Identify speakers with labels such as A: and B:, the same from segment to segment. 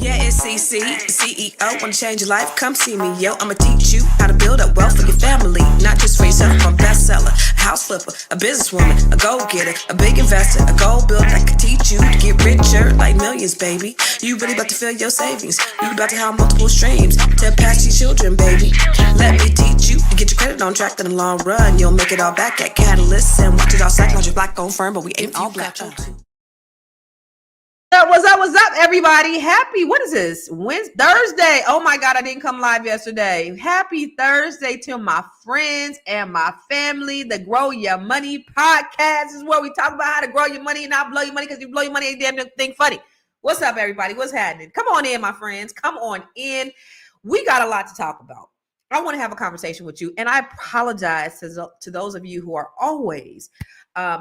A: Yeah, it's CC, CEO. Wanna change your life? Come see me, yo. I'ma teach you how to build up wealth for your family, not just for yourself. I'm a bestseller, a house flipper, a businesswoman, a go-getter, a big investor, a gold builder. I can teach you to get richer like millions, baby. You really about to fill your savings. You about to have multiple streams to pass your children, baby. Let me teach you to get your credit on track in the long run. You'll make it all back at Catalyst and watch it all psychology black-owned firm, but we ain't all black.
B: What's up, everybody? What is this? Thursday. Oh my God, I didn't come live yesterday. Happy Thursday to my friends and my family. The Grow Your Money podcast is where we talk about how to grow your money and not blow your money, because you blow your money ain't damn thing funny. What's up, everybody? What's happening? Come on in, my friends. Come on in. We got a lot to talk about. I want to have a conversation with you, and I apologize to those of you who are always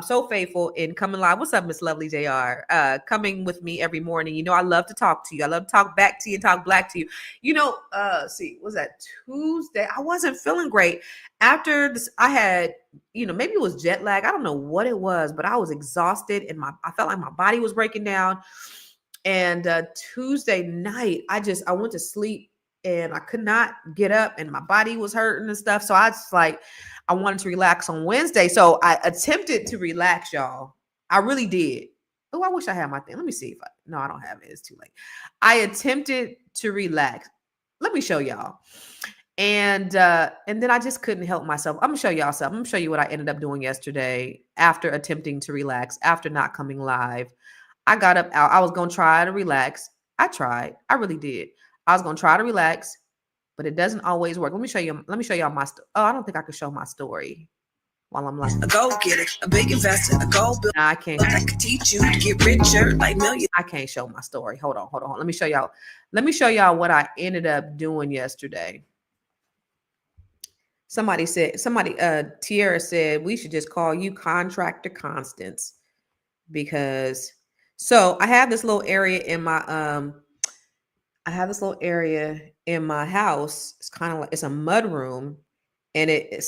B: so faithful in coming live. What's up, Miss Lovely JR? Coming with me every morning. You know, I love to talk to you. I love to talk back to you and talk black to you. You know, was that Tuesday? I wasn't feeling great. After this, I had, maybe it was jet lag. I don't know what it was, but I was exhausted and I felt like my body was breaking down. And Tuesday night, I went to sleep and I could not get up and my body was hurting and stuff. So I wanted to relax on Wednesday. So I attempted to relax, y'all. I really did. Oh, I wish I had my thing. Let me see no, I don't have it. It's too late. I attempted to relax. Let me show y'all. And then I just couldn't help myself. I'm gonna show y'all something. I'm gonna show you what I ended up doing yesterday after attempting to relax, after not coming live. I got up out. I was gonna try to relax. I tried. I really did. I was gonna try to relax, but it doesn't always work. Let me show y'all my I don't think I could show my story while I'm live.
A: A go-getter, a big investor, a gold builder.
B: Nah, I can't.
A: I could teach you to get richer like millions.
B: I can't show my story. Hold on. Let me show y'all what I ended up doing yesterday. Tiara said we should just call you Contractor Constance, because I have this little area in my house. It's kind of like, it's a mud room. And I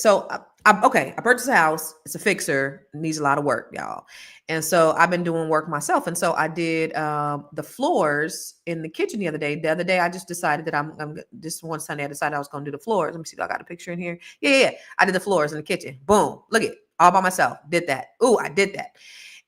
B: purchased a house. It's a fixer. It needs a lot of work, y'all. And so I've been doing work myself. And so I did the floors in the kitchen the other day. The other day, I just decided that this one Sunday, I decided I was going to do the floors. Let me see if I got a picture in here. Yeah. I did the floors in the kitchen. Boom. Look at it. All by myself. Did that. Ooh, I did that.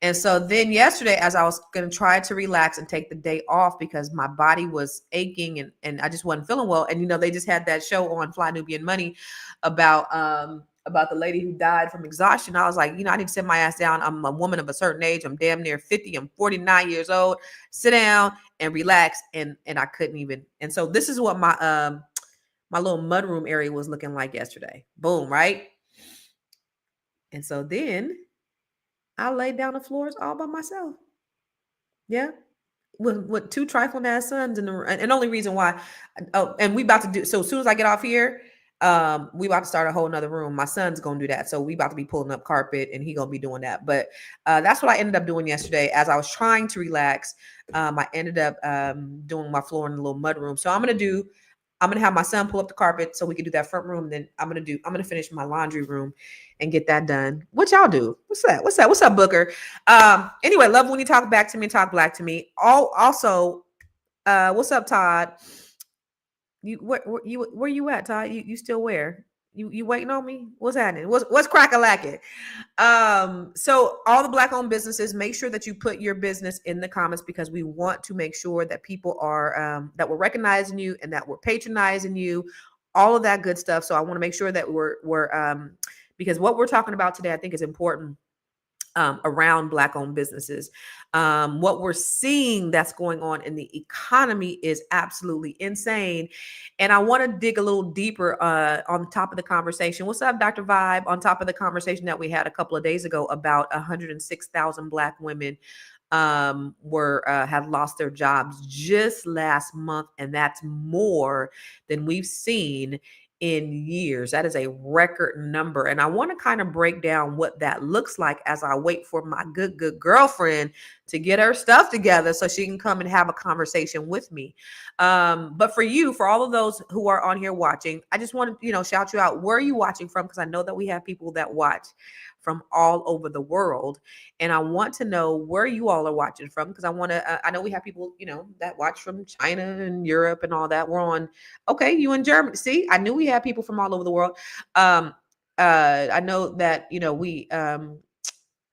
B: And so then yesterday, as I was going to try to relax and take the day off because my body was aching and I just wasn't feeling well. And, they just had that show on Fly Nubian Money about the lady who died from exhaustion. I was like, I need to sit my ass down. I'm a woman of a certain age. I'm damn near 50. I'm 49 years old. Sit down and relax. And I couldn't even. And so this is what my little mudroom area was looking like yesterday. Boom, right? And so then I laid down the floors all by myself. Yeah. With two trifling ass sons in the room. And only reason why. And we about to do. So as soon as I get off here, we about to start a whole nother room. My son's going to do that. So we about to be pulling up carpet and he going to be doing that. But that's what I ended up doing yesterday. As I was trying to relax, I ended up doing my floor in the little mud room. So I'm going to have my son pull up the carpet so we can do that front room. And then I'm going to finish my laundry room and get that done. What y'all do? What's that? What's up, Booker? Anyway, love when you talk back to me, talk black to me. Also, what's up, Todd? Where you at, Todd? You still where? You waiting on me? What's happening? What's crack-a-lacking? So all the Black-owned businesses, make sure that you put your business in the comments, because we want to make sure that people are that we're recognizing you and that we're patronizing you, all of that good stuff. So I want to make sure that we're because what we're talking about today, I think, is important. Around Black-owned businesses. What we're seeing that's going on in the economy is absolutely insane. And I want to dig a little deeper on top of the conversation. What's up, Dr. Vibe? On top of the conversation that we had a couple of days ago about 106,000 Black women have lost their jobs just last month. And that's more than we've seen in years. That is a record number. And I want to kind of break down what that looks like as I wait for my good girlfriend to get her stuff together so she can come and have a conversation with me. But for all of those who are on here watching, I just want to, shout you out. Where are you watching from? Because I know that we have people that watch from all over the world. And I want to know where you all are watching from, because I know we have people, that watch from China and Europe and all that. We're on, okay, you in Germany. See, I knew we had people from all over the world. I know that,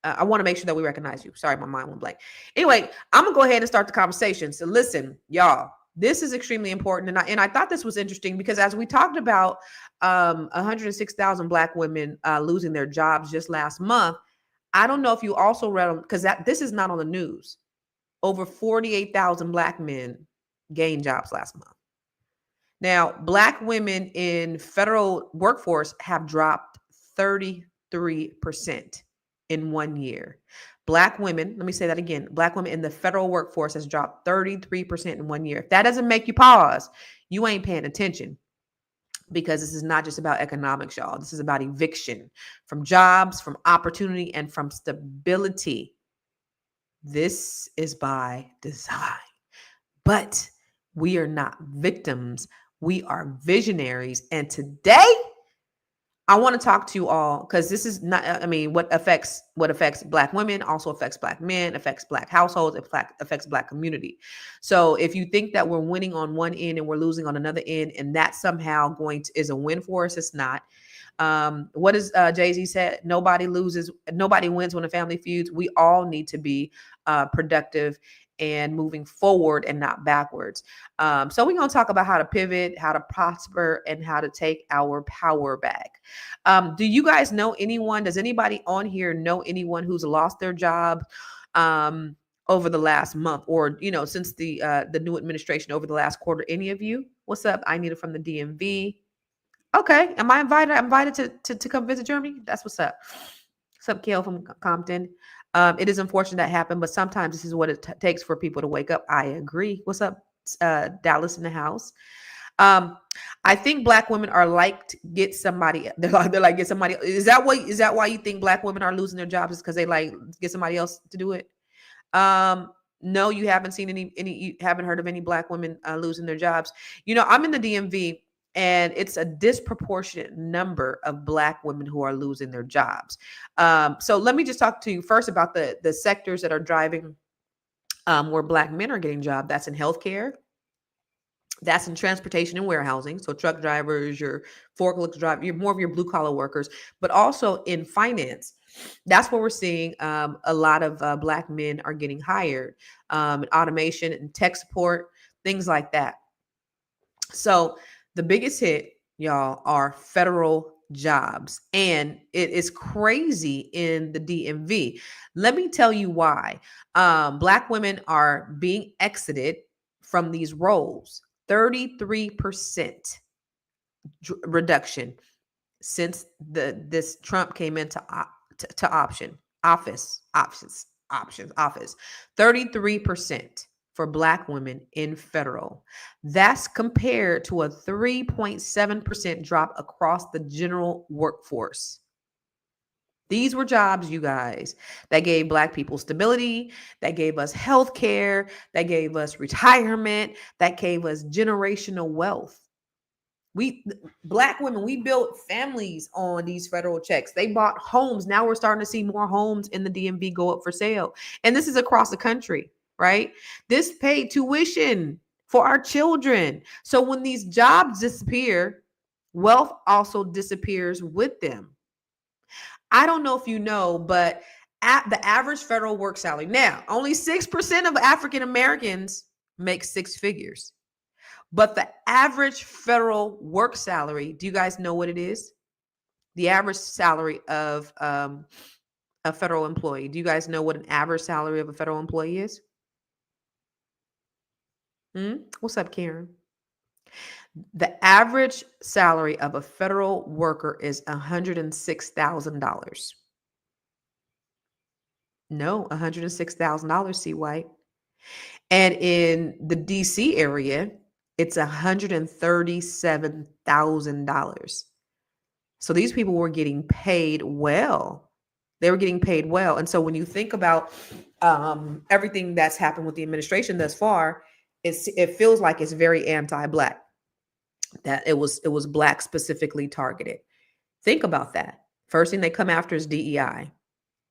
B: I want to make sure that we recognize you. Sorry, my mind went blank. Anyway, I'm gonna go ahead and start the conversation. So listen, y'all, this is extremely important, and I thought this was interesting because as we talked about 106,000 Black women losing their jobs just last month. I don't know if you also read, because this is not on the news. Over 48,000 Black men gained jobs last month. Now, Black women in federal workforce have dropped 33% in 1 year. Black women, let me say that again. Black women in the federal workforce has dropped 33% in 1 year. If that doesn't make you pause, you ain't paying attention, because this is not just about economics, y'all. This is about eviction from jobs, from opportunity, and from stability. This is by design. But we are not victims. We are visionaries. And today, I want to talk to you all, because this is not, what affects Black women also affects Black men, affects Black households, affects Black community. So if you think that we're winning on one end and we're losing on another end, and that somehow is a win for us, it's not. What does Jay-Z said? Nobody wins when a family feuds. We all need to be productive and moving forward and not backwards. So we're going to talk about how to pivot, how to prosper, and how to take our power back. Do you guys know anyone? Does anybody on here know anyone who's lost their job over the last month, or since the new administration over the last quarter? Any of you? What's up? I need it from the DMV. Okay, am I invited? I'm invited to come visit Germany. That's what's up. What's up, Kale from Compton? It is unfortunate that happened, but sometimes this is what it takes for people to wake up. I agree. What's up, Dallas in the house? I think Black women are like to get somebody. They're like get somebody. Is that why you think Black women are losing their jobs? Is because they like get somebody else to do it? No, you haven't seen any. You haven't heard of any Black women losing their jobs. I'm in the DMV. And it's a disproportionate number of Black women who are losing their jobs. So let me just talk to you first about the sectors that are driving where Black men are getting jobs. That's in healthcare. That's in transportation and warehousing. So truck drivers, your forklift driver, more of your blue collar workers, but also in finance. That's where we're seeing a lot of Black men are getting hired, in automation and tech support, things like that. So the biggest hit, y'all, are federal jobs. And it is crazy in the DMV. Let me tell you why. Black women are being exited from these roles. 33% reduction since this Trump came into office. 33% for Black women in federal. That's compared to a 3.7% drop across the general workforce. These were jobs, you guys, that gave Black people stability, that gave us health care, that gave us retirement, that gave us generational wealth. Black women, we built families on these federal checks. They bought homes. Now we're starting to see more homes in the DMV go up for sale. And this is across the country, right? This paid tuition for our children. So when these jobs disappear, wealth also disappears with them. I don't know if you know, but at the average federal work salary, now only 6% of African Americans make six figures. But the average federal work salary, do you guys know what it is? The average salary of a federal employee. Do you guys know what an average salary of a federal employee is? What's up, Karen? The average salary of a federal worker is $106,000. No, $106,000, C. White. And in the DC area, it's $137,000. So these people were getting paid well. They were getting paid well. And so when you think about everything that's happened with the administration thus far, it feels like it's very anti-Black, that it was Black specifically targeted. Think about that. First thing they come after is DEI.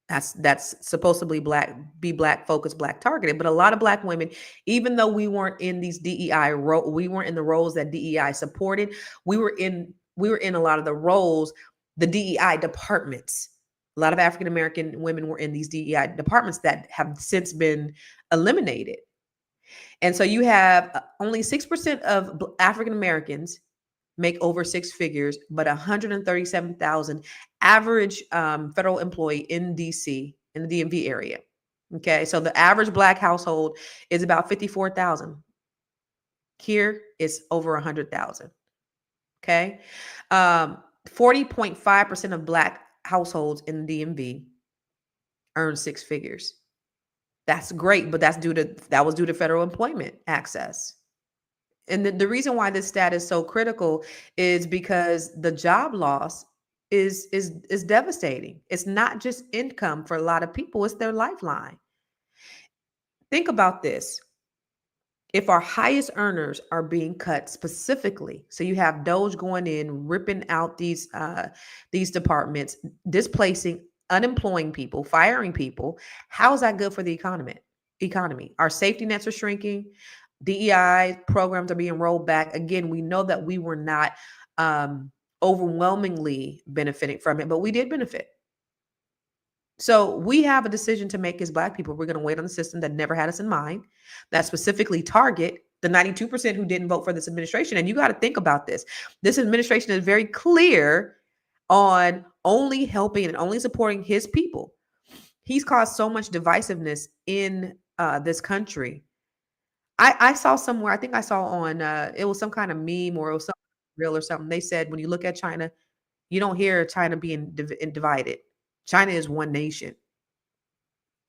B: That's supposedly black focused, black targeted. But a lot of black women, even though we weren't in these we weren't in the roles that DEI supported. We were in a lot of the roles, the DEI departments. A lot of African American women were in these DEI departments that have since been eliminated. And so you have only 6% of African Americans make over six figures, but 137,000 average federal employee in DC, in the DMV area. Okay, so the average black household is about 54,000. Here it's over 100,000. Okay, 40.5% of black households in the DMV earn six figures. That's great, but that was due to federal employment access. And the reason why this stat is so critical is because the job loss is devastating. It's not just income for a lot of people, it's their lifeline. Think about this. If our highest earners are being cut specifically, so you have Doge going in, ripping out these departments, displacing, unemploying people, firing people, how is that good for the economy? Our safety nets are shrinking. DEI programs are being rolled back. Again, we know that we were not overwhelmingly benefiting from it, but we did benefit. So we have a decision to make as black people. We're going to wait on the system that never had us in mind, that specifically target the 92% who didn't vote for this administration. And you got to think about this. This administration is very clear on only helping and only supporting his people. He's caused so much divisiveness in this country. I saw somewhere, I think I saw on, it was some kind of meme or it was something real or something. They said, when you look at China, you don't hear China being divided. China is one nation.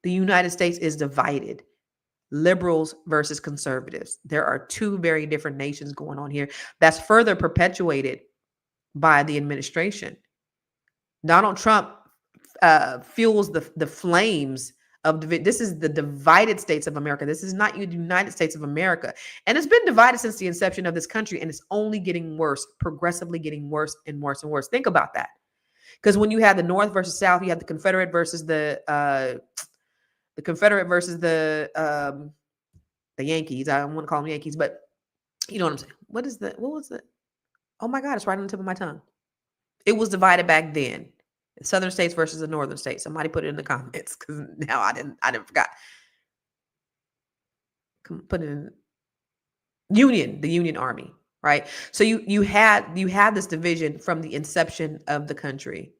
B: The United States is divided. Liberals versus conservatives. There are two very different nations going on here. That's further perpetuated by the administration. Donald Trump fuels the flames of this is the divided states of America. This is not the United States of America. And it's been divided since the inception of this country, and it's only getting worse, progressively getting worse and worse and worse. Think about that. Because when you had the North versus South, you had the Confederate versus the Yankees. I don't want to call them Yankees, but you know what I'm saying. What was it? Oh my God, it's right on the tip of my tongue. It was divided back then. Southern states versus the northern states. Somebody put it in the comments because now I didn't forgot. Put it in the Union Army, right? So you had this division from the inception of the country.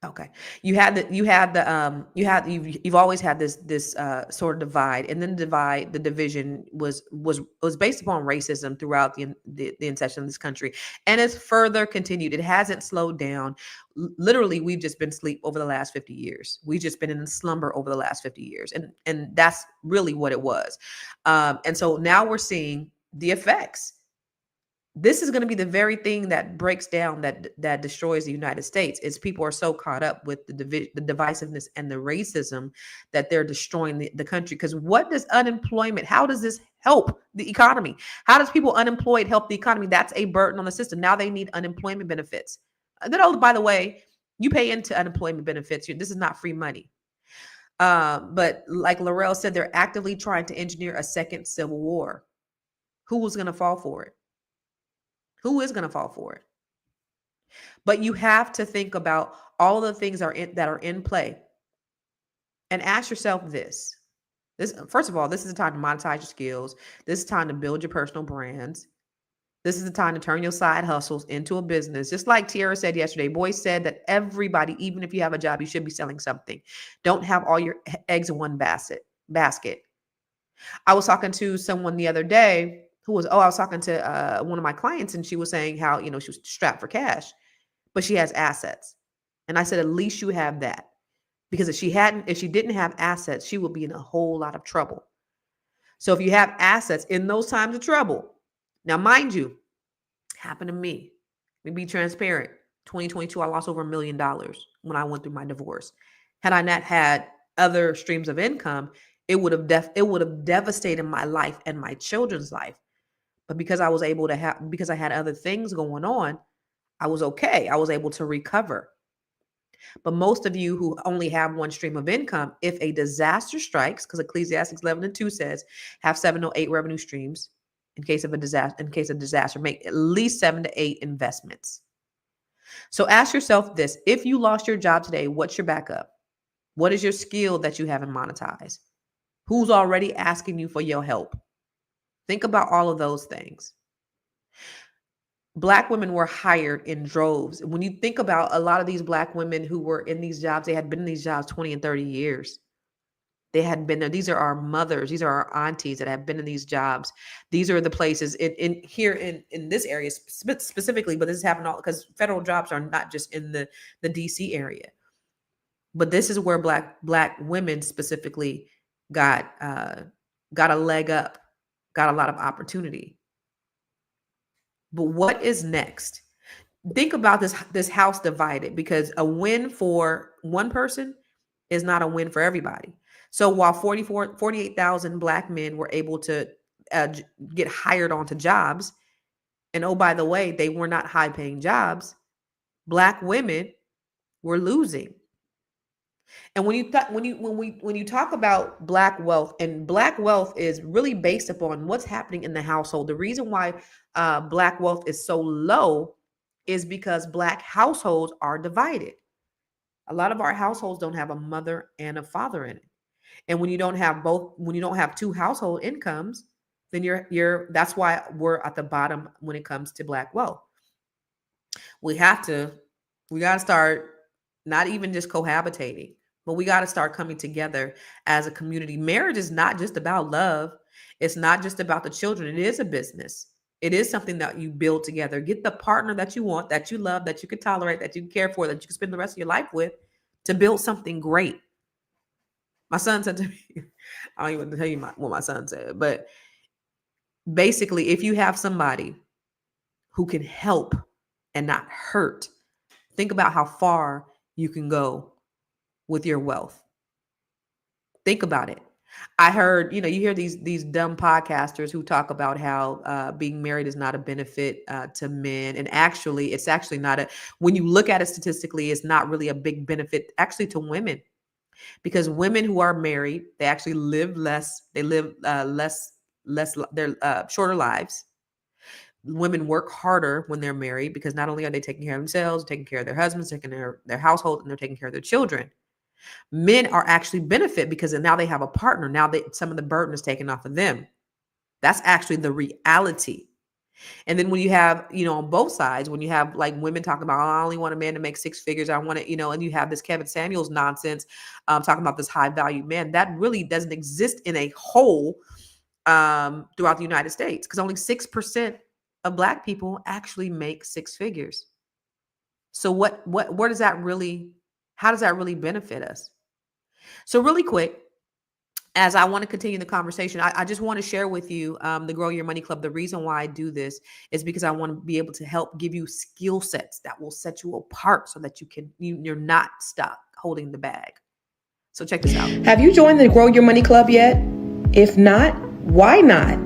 B: Okay. You've always had this sort of divide, and then the division was based upon racism throughout the inception of this country, and it's further continued. It hasn't slowed down. Literally, we've just been asleep over the last 50 years. We've just been in slumber over the last 50 years, and that's really what it was. And so now we're seeing the effects. This is going to be the very thing that breaks down, that destroys the United States, is people are so caught up with the divisiveness and the racism that they're destroying the country. Because what does unemployment, how does this help the economy? How does people unemployed help the economy? That's a burden on the system. Now they need unemployment benefits. Then, oh, by the way, you pay into unemployment benefits. This is not free money. But like Laurel said, they're actively trying to engineer a second civil war. Who was going to fall for it? Who is going to fall for it? But you have to think about all the things that are in play, and ask yourself this. First of all, this is the time to monetize your skills. This is time to build your personal brands. This is the time to turn your side hustles into a business. Just like Tiara said yesterday, Boyce said that everybody, even if you have a job, you should be selling something. Don't have all your eggs in one basket. I was talking to someone the other day I was talking to one of my clients, and she was saying how, she was strapped for cash, but she has assets. And I said, at least you have that, because if she didn't have assets, she would be in a whole lot of trouble. So if you have assets in those times of trouble, now, mind you, happened to me. Let me be transparent. 2022, I lost over $1 million when I went through my divorce. Had I not had other streams of income, it would have devastated my life and my children's life. But because I was able to because I had other things going on, I was okay. I was able to recover. But most of you who only have one stream of income, if a disaster strikes, because Ecclesiastes 11:2 says, have 7 or 8 revenue streams in case of a disaster, make at least 7 to 8 investments. So ask yourself this: if you lost your job today, what's your backup? What is your skill that you haven't monetized? Who's already asking you for your help? Think about all of those things. Black women were hired in droves. When you think about a lot of these Black women who were in these jobs, they had been in these jobs 20 and 30 years. They had been there. These are our mothers. These are our aunties that have been in these jobs. These are the places in here in this area specifically, but this is happening all because federal jobs are not just in the DC area. But this is where black women specifically got a leg up, got a lot of opportunity. But what is next? Think about this house divided, because a win for one person is not a win for everybody. So while 48,000 Black men were able to get hired onto jobs, and oh, by the way, they were not high paying jobs, Black women were losing. And when you talk about Black wealth, and Black wealth is really based upon what's happening in the household. The reason why Black wealth is so low is because Black households are divided. A lot of our households don't have a mother and a father in it. And when you don't have both, when you don't have two household incomes, then that's why we're at the bottom when it comes to Black wealth. We got to start not even just cohabitating, but we got to start coming together as a community. Marriage is not just about love. It's not just about the children. It is a business. It is something that you build together. Get the partner that you want, that you love, that you can tolerate, that you care for, that you can spend the rest of your life with, to build something great. My son said to me, I don't even tell you what my son said, but basically, if you have somebody who can help and not hurt, think about how far you can go with your wealth. Think about it. I heard, you hear these dumb podcasters who talk about how being married is not a benefit to men. And actually, it's actually not when you look at it statistically, it's not really a big benefit actually to women, because women who are married, they actually live less. They live they're shorter lives. Women work harder when they're married, because not only are they taking care of themselves, taking care of their husbands, taking care of their household, and they're taking care of their children. Men are actually benefit because now they have a partner. Now some of the burden is taken off of them. That's actually the reality. And then when you have, on both sides, when you have like women talking about, I only want a man to make 6 figures. I want to, and you have this Kevin Samuels nonsense talking about this high value man, that really doesn't exist in a whole throughout the United States, because only 6% of Black people actually make 6 figures. So where does that really, how does that really benefit us? So really quick, as I want to continue the conversation, I just want to share with you the Grow Your Money Club. The reason why I do this is because I want to be able to help give you skill sets that will set you apart so that you're not stuck holding the bag. So check this out. Have you joined the Grow Your Money Club yet? If not, why not?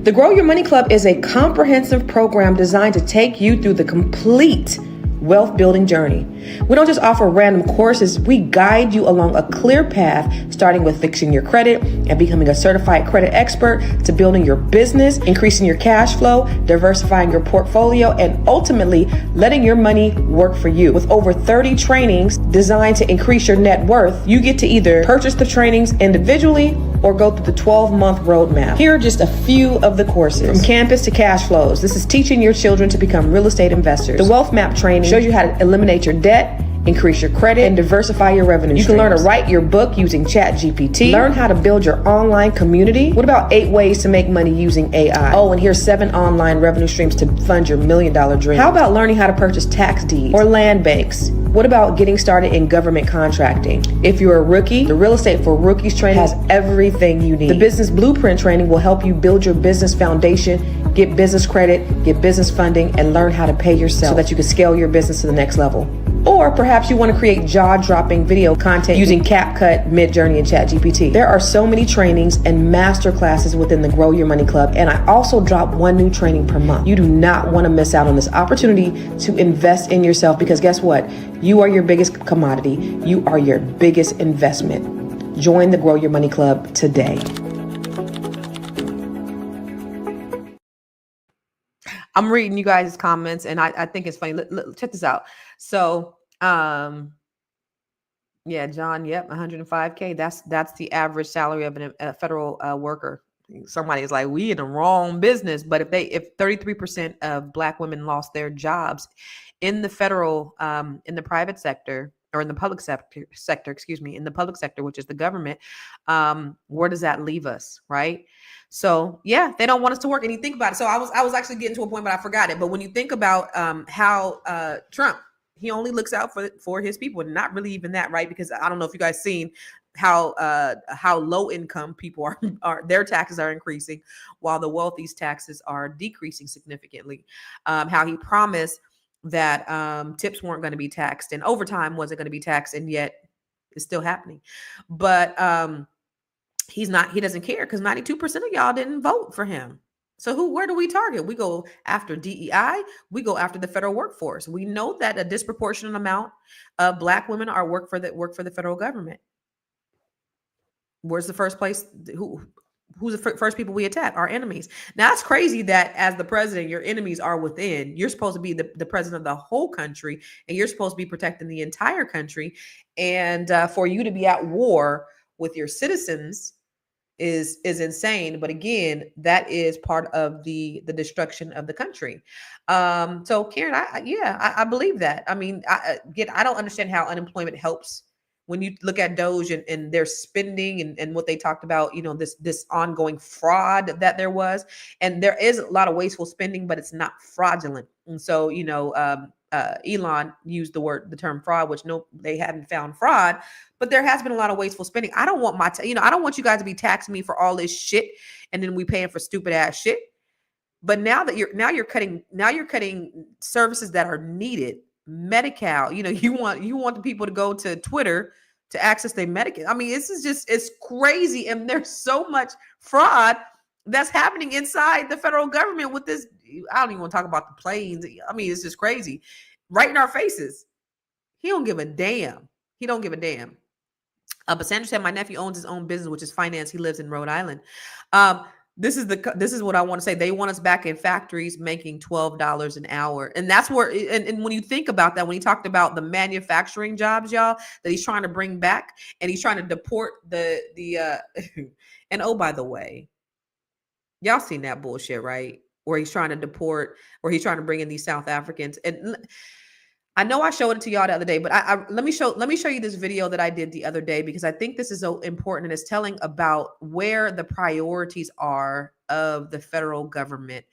B: The Grow Your Money Club is a comprehensive program designed to take you through the complete wealth building journey. We don't just offer random courses, we guide you along a clear path, starting with fixing your credit and becoming a certified credit expert, to building your business, increasing your cash flow, diversifying your portfolio, and ultimately letting your money work for you. With over 30 trainings designed to increase your net worth, you get to either purchase the trainings individually or go through the 12-month roadmap. Here are just a few of the courses. From campus to cash flows, this is teaching your children to become real estate investors. The Wealth Map training shows you how to eliminate your debt, increase your credit, and diversify your revenue streams. You can learn to write your book using ChatGPT. Learn how to build your online community. What about 8 ways to make money using AI? Oh, and here's 7 online revenue streams to fund your $1 million dream. How about learning how to purchase tax deeds or land banks? What about getting started in government contracting? If you're a rookie, the Real Estate for Rookies training has everything you need. The Business Blueprint training will help you build your business foundation, get business credit, get business funding, and learn how to pay yourself so that you can scale your business to the next level. Or perhaps you want to create jaw-dropping video content using CapCut, Midjourney, and ChatGPT. There are so many trainings and master classes within the Grow Your Money Club, and I also drop one new training per month. You do not want to miss out on this opportunity to invest in yourself, because guess what? You are your biggest commodity. You are your biggest investment. Join the Grow Your Money Club today. I'm reading you guys' comments, and I think it's funny. Check this out. So, yeah, John, yep, 105K. That's the average salary of a federal worker. Somebody is like, we in the wrong business. But if 33% of Black women lost their jobs in the federal, in the private sector, or in the public sector, in the public sector, which is the government, where does that leave us, right? So yeah, they don't want us to work. And you think about it. So I was actually getting to a point, but I forgot it. But when you think about how Trump, he only looks out for his people, and not really even that, right? Because I don't know if you guys seen how low income people are their taxes are increasing while the wealthy's taxes are decreasing significantly. How he promised that tips weren't going to be taxed and overtime wasn't going to be taxed, and yet it's still happening. But he doesn't care, because 92% of y'all didn't vote for him. So where do we target? We go after DEI. We go after the federal workforce. We know that a disproportionate amount of Black women work for the federal government. Where's the first place? Who's the first people we attack? Our enemies. Now, it's crazy that as the president, your enemies are within. You're supposed to be the president of the whole country, and you're supposed to be protecting the entire country. And for you to be at war with your citizens is insane. But again, that is part of the destruction of the country. So Karen, I believe that. I mean, I don't understand how unemployment helps. When you look at Doge and their spending and what they talked about, this ongoing fraud that there was, and there is a lot of wasteful spending, but it's not fraudulent. And so, Elon used the term fraud, which they hadn't found fraud, but there has been a lot of wasteful spending. I don't want I don't want you guys to be taxing me for all this shit, and then we paying for stupid ass shit. But now you're cutting services that are needed. Medi-Cal, you want the people to go to Twitter to access their Medi-Cal. I mean, it's crazy, and there's so much fraud that's happening inside the federal government with this. I don't even want to talk about the planes. I mean, it's just crazy, right in our faces. He don't give a damn. But Sandra said, my nephew owns his own business, which is finance. He lives in Rhode Island. This is what I want to say. They want us back in factories making $12 an hour. And that's where, and when you think about that, when he talked about the manufacturing jobs, y'all, that he's trying to bring back, and he's trying to deport the and oh, by the way, y'all seen that bullshit, right? Where he's trying to deport, or he's trying to bring in these South Africans. And I know I showed it to y'all the other day, but let me show you this video that I did the other day, because I think this is so important, and it's telling about where the priorities are of the federal government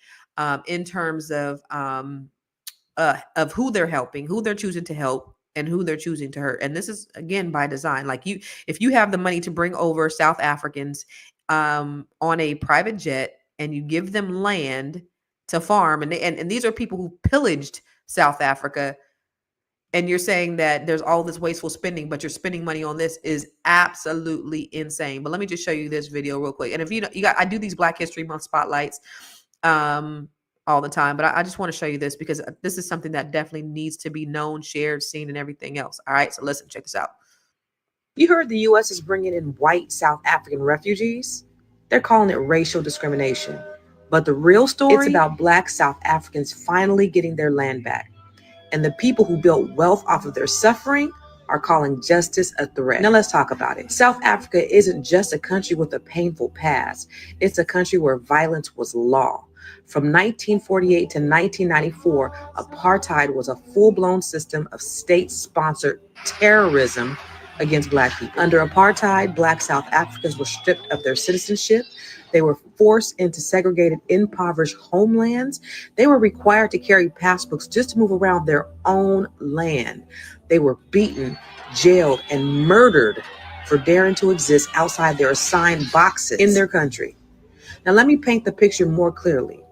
B: in terms of who they're helping, who they're choosing to help, and who they're choosing to hurt. And this is, again, by design. Like, if you have the money to bring over South Africans on a private jet, and you give them land to farm, and these are people who pillaged South Africa, and you're saying that there's all this wasteful spending, but you're spending money on this, is absolutely insane. But let me just show you this video real quick. And if I do these Black History Month spotlights all the time, but I just want to show you this, because this is something that definitely needs to be known, shared, seen, and everything else. All right, so listen, check this out. You heard the U.S. is bringing in white South African refugees. They're calling it racial discrimination. But the real story, it's about Black South Africans finally getting their land back. And the people who built wealth off of their suffering are calling justice a threat. Now let's talk about it. South Africa isn't just a country with a painful past. It's a country where violence was law. From 1948 to 1994, apartheid was a full-blown system of state-sponsored terrorism against Black people. Under apartheid, Black South Africans were stripped of their citizenship. They were forced into segregated, impoverished homelands. They were required to carry passbooks just to move around their own land. They were beaten, jailed, and murdered for daring to exist outside their assigned boxes in their country. Now, let me paint the picture more clearly.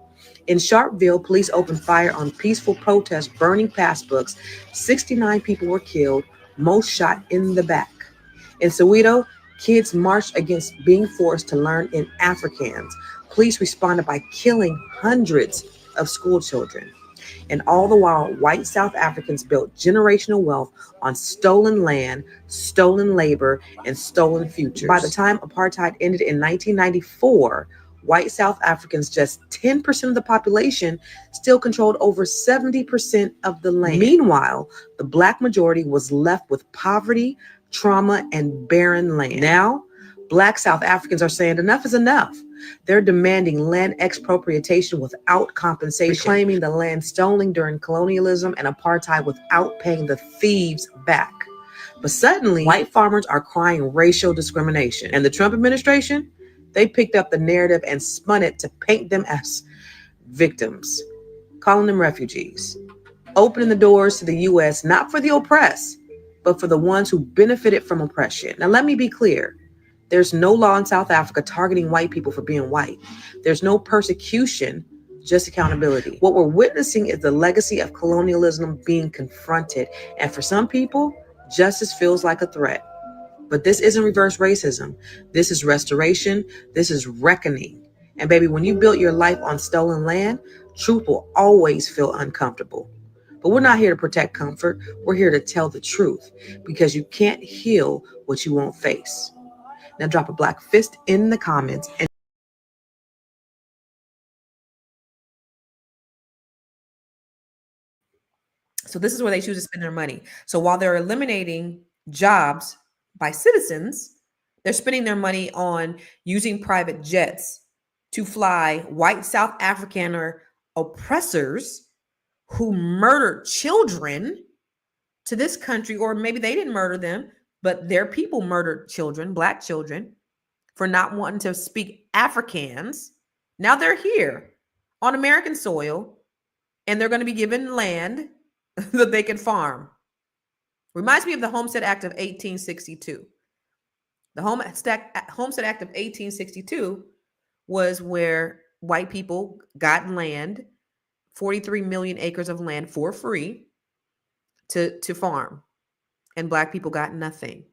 A: In Sharpeville, police opened fire on peaceful protests, burning passbooks. 69 people were killed, most shot in the back. In Soweto, kids marched against being forced to learn in Afrikaans. Police responded by killing hundreds of school children. And all the while, white South Africans built generational wealth on stolen land, stolen labor, and stolen futures. By the time apartheid ended in 1994, white South Africans, just 10% of the population, still controlled over 70% of the land. Meanwhile, the Black majority was left with poverty, trauma, and barren land. Now, Black South Africans are saying enough is enough. They're demanding land expropriation without compensation, reclaiming the land stolen during colonialism and apartheid without paying the thieves back. But suddenly, white farmers are crying racial discrimination. And the Trump administration, they picked up the narrative and spun it to paint them as victims, calling them refugees, opening the doors to the U.S. not for the oppressed, but for the ones who benefited from oppression. Now, let me be clear. There's no law in South Africa targeting white people for being white. There's no persecution, just accountability. What we're witnessing is the legacy of colonialism being confronted. And for some people, justice feels like a threat. But this isn't reverse racism. This is restoration. This is reckoning. And baby, when you built your life on stolen land, truth will always feel uncomfortable. But we're not here to protect comfort. We're here to tell the truth, because you can't heal what you won't face. Now drop a black fist in the comments.
B: So this is where they choose to spend their money. So while they're eliminating jobs by citizens, they're spending their money on using private jets to fly white South African oppressors who murdered children to this country, or maybe they didn't murder them, but their people murdered children, Black children, for not wanting to speak Afrikaans. Now they're here on American soil, and they're going to be given land that they can farm. Reminds me of the Homestead Act of 1862. The Homestead Act of 1862 was where white people got land, 43 million acres of land for free to farm, and Black people got nothing.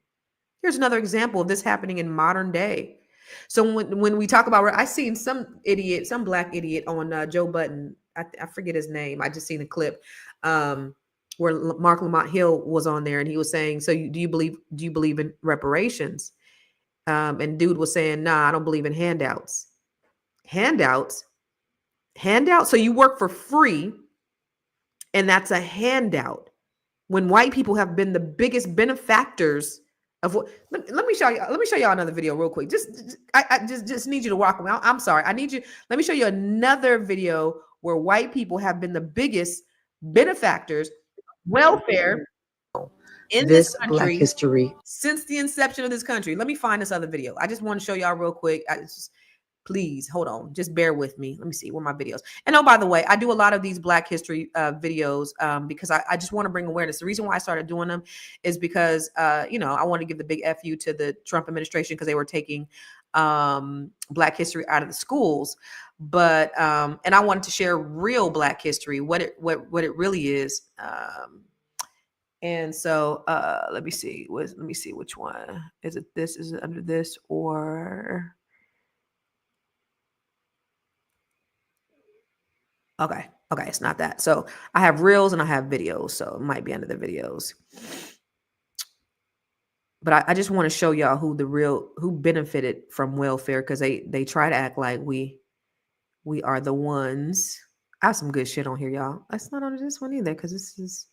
B: Here's another example of this happening in modern day. So when we talk about, I seen some Black idiot on Joe Budden. I forget his name. I just seen a clip where Mark Lamont Hill was on there, and he was saying, "So do you believe in reparations?" And dude was saying, "Nah, I don't believe in handouts." Handouts. So you work for free, and that's a handout. When white people have been the biggest benefactors of what, let me show y'all another video real quick. I just need you to walk with me. I'm sorry. Let me show you another video where white people have been the biggest benefactors of welfare in this country,
A: Black history,
B: since the inception of this country. Let me find this other video. I just want to show y'all real quick. Please hold on. Just bear with me. Let me see where my videos. And oh, by the way, I do a lot of these Black history videos because I just want to bring awareness. The reason why I started doing them is because, I want to give the big FU to the Trump administration because they were taking Black history out of the schools. But and I wanted to share real Black history, what it really is. And so let me see. Let me see which one. Is it this? Is it under this or... Okay, it's not that. So I have reels and I have videos, so it might be under the videos. But I just want to show y'all who benefited from welfare, because they try to act like we are the ones. I have some good shit on here, y'all. That's not on this one either, because this is,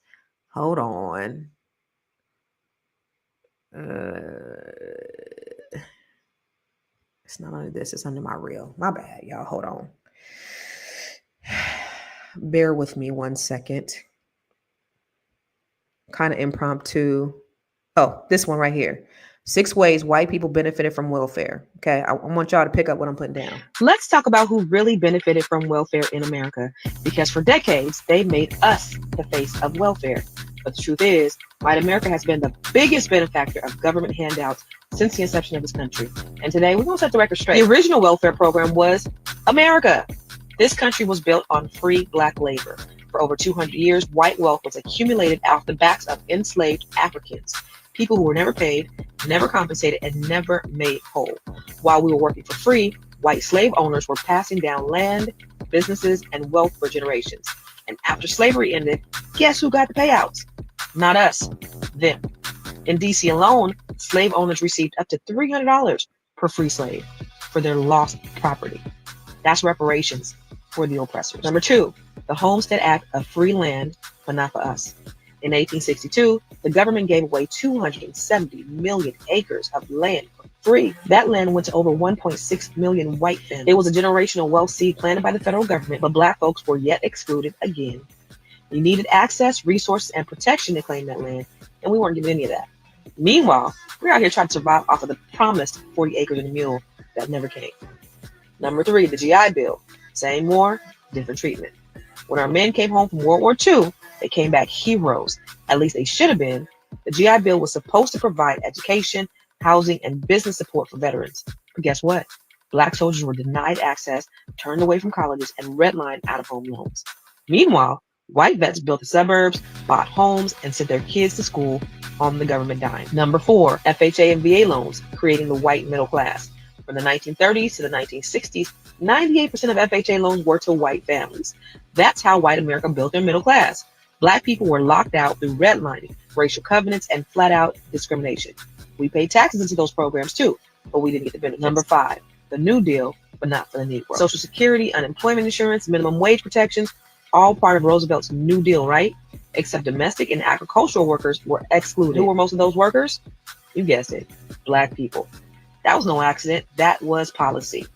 B: hold on. It's not under this, it's under my reel. My bad, y'all. Hold on. Bear with me 1 second. Kind of impromptu. Oh, this one right here. 6 ways white people benefited from welfare. Okay, I want y'all to pick up what I'm putting down.
C: Let's talk about who really benefited from welfare in America, because for decades, they made us the face of welfare. But the truth is, white America has been the biggest benefactor of government handouts since the inception of this country. And today, we're going to set the record straight. The original welfare program was America. This country was built on free black labor. For over 200 years, white wealth was accumulated off the backs of enslaved Africans, people who were never paid, never compensated, and never made whole. While we were working for free, white slave owners were passing down land, businesses, and wealth for generations. And after slavery ended, guess who got the payouts? Not us, them. In DC alone, slave owners received up to $300 per free slave for their lost property. That's reparations for the oppressors. Number 2, the Homestead Act of free land, but not for us. In 1862, the government gave away 270 million acres of land for free. That land went to over 1.6 million white families. It was a generational wealth seed planted by the federal government, but black folks were yet excluded again. You needed access, resources, and protection to claim that land, and we weren't given any of that. Meanwhile, we're out here trying to survive off of the promised 40 acres and a mule that never came. Number 3, the GI Bill. Same war, different treatment. When our men came home from World War II, they came back heroes. At least they should have been. The GI Bill was supposed to provide education, housing, and business support for veterans. But guess what? Black soldiers were denied access, turned away from colleges, and redlined out-of-home loans. Meanwhile, white vets built the suburbs, bought homes, and sent their kids to school on the government dime. Number 4, FHA and VA loans, creating the white middle class. From the 1930s to the 1960s, 98% of FHA loans were to white families. That's how white America built their middle class. Black people were locked out through redlining, racial covenants, and flat-out discrimination. We paid taxes into those programs too, but we didn't get the benefits. Number 5, the New Deal, but not for the Negro. Social Security, unemployment insurance, minimum wage protections, all part of Roosevelt's New Deal, right? Except domestic and agricultural workers were excluded. Who were most of those workers? You guessed it, Black people. That was no accident. That was policy.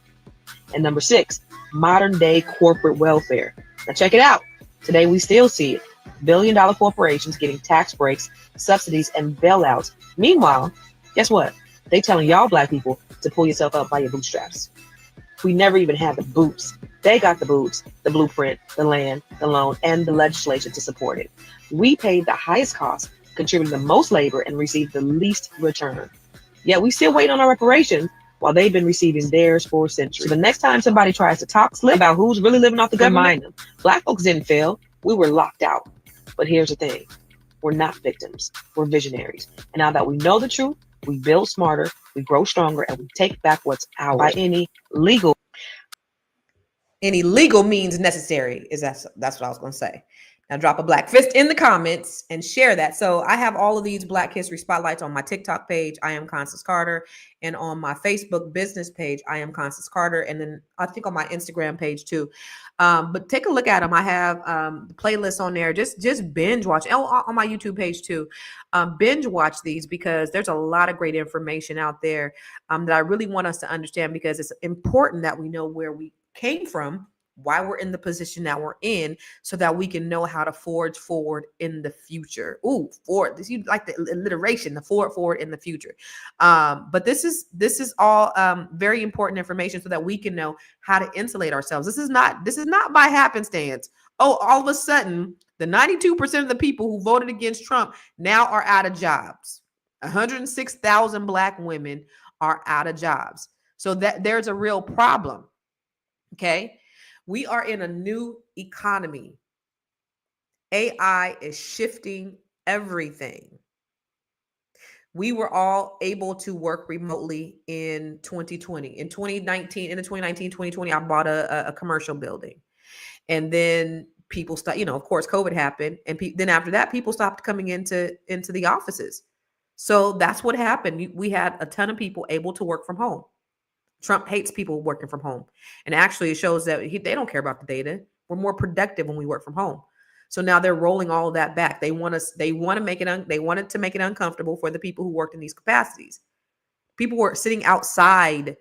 C: And number 6, modern day corporate welfare. Now check it out. Today we still see it. Billion-dollar corporations getting tax breaks, subsidies, and bailouts. Meanwhile, guess what? They telling y'all Black people to pull yourself up by your bootstraps. We never even had the boots. They got the boots, the blueprint, the land, the loan, and the legislation to support it. We paid the highest cost, contributed the most labor, and received the least return. Yet we still wait on our reparations while they've been receiving theirs for centuries. So the next time somebody tries to talk slick about who's really living off the government, remind them, Black folks didn't fail. We were locked out. But here's the thing. We're not victims. We're visionaries. And now that we know the truth, we build smarter, we grow stronger, and we take back what's ours by any legal
B: means necessary. That's what I was going to say. Now drop a Black fist in the comments and share that. So I have all of these Black History Spotlights on my TikTok page, I am Constance Carter, and on my Facebook business page, I am Constance Carter, and then I think on my Instagram page too. But take a look at them. I have the playlist on there. Just binge watch. On my YouTube page too. Binge watch these because there's a lot of great information out there that I really want us to understand, because it's important that we know where we came from, why we're in the position that we're in, so that we can know how to forge forward in the future. Ooh, forward. This, you like the alliteration, the forward in the future. But this is all very important information so that we can know how to insulate ourselves. This is not by happenstance. Oh, all of a sudden, the 92% of the people who voted against Trump now are out of jobs. 106,000 Black women are out of jobs. So that there's a real problem. Okay. We are in a new economy. AI is shifting everything. We were all able to work remotely in 2020. In 2019, 2020, I bought a commercial building. And then people stopped, of course, COVID happened. And then after that, people stopped coming into the offices. So that's what happened. We had a ton of people able to work from home. Trump hates people working from home. And actually it shows that they don't care about the data. We're more productive when we work from home. So now they're rolling all of that back. They wanted to make it uncomfortable for the people who worked in these capacities. People were sitting outside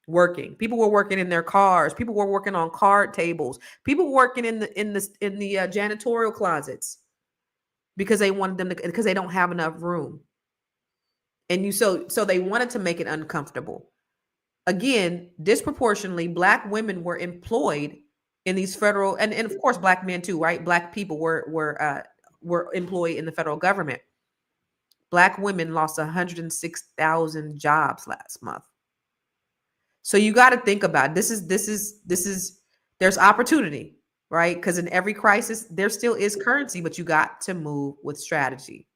B: working. People were working in their cars. People were working on card tables. People were working in the janitorial closets because they wanted them to, because they don't have enough room. And so they wanted to make it uncomfortable. Again, disproportionately, Black women were employed in these federal, and of course, Black men too, right? Black people were employed in the federal government. Black women lost 106,000 jobs last month. So you got to think about it. This is There's opportunity, right? Because in every crisis, there still is currency, but you got to move with strategy.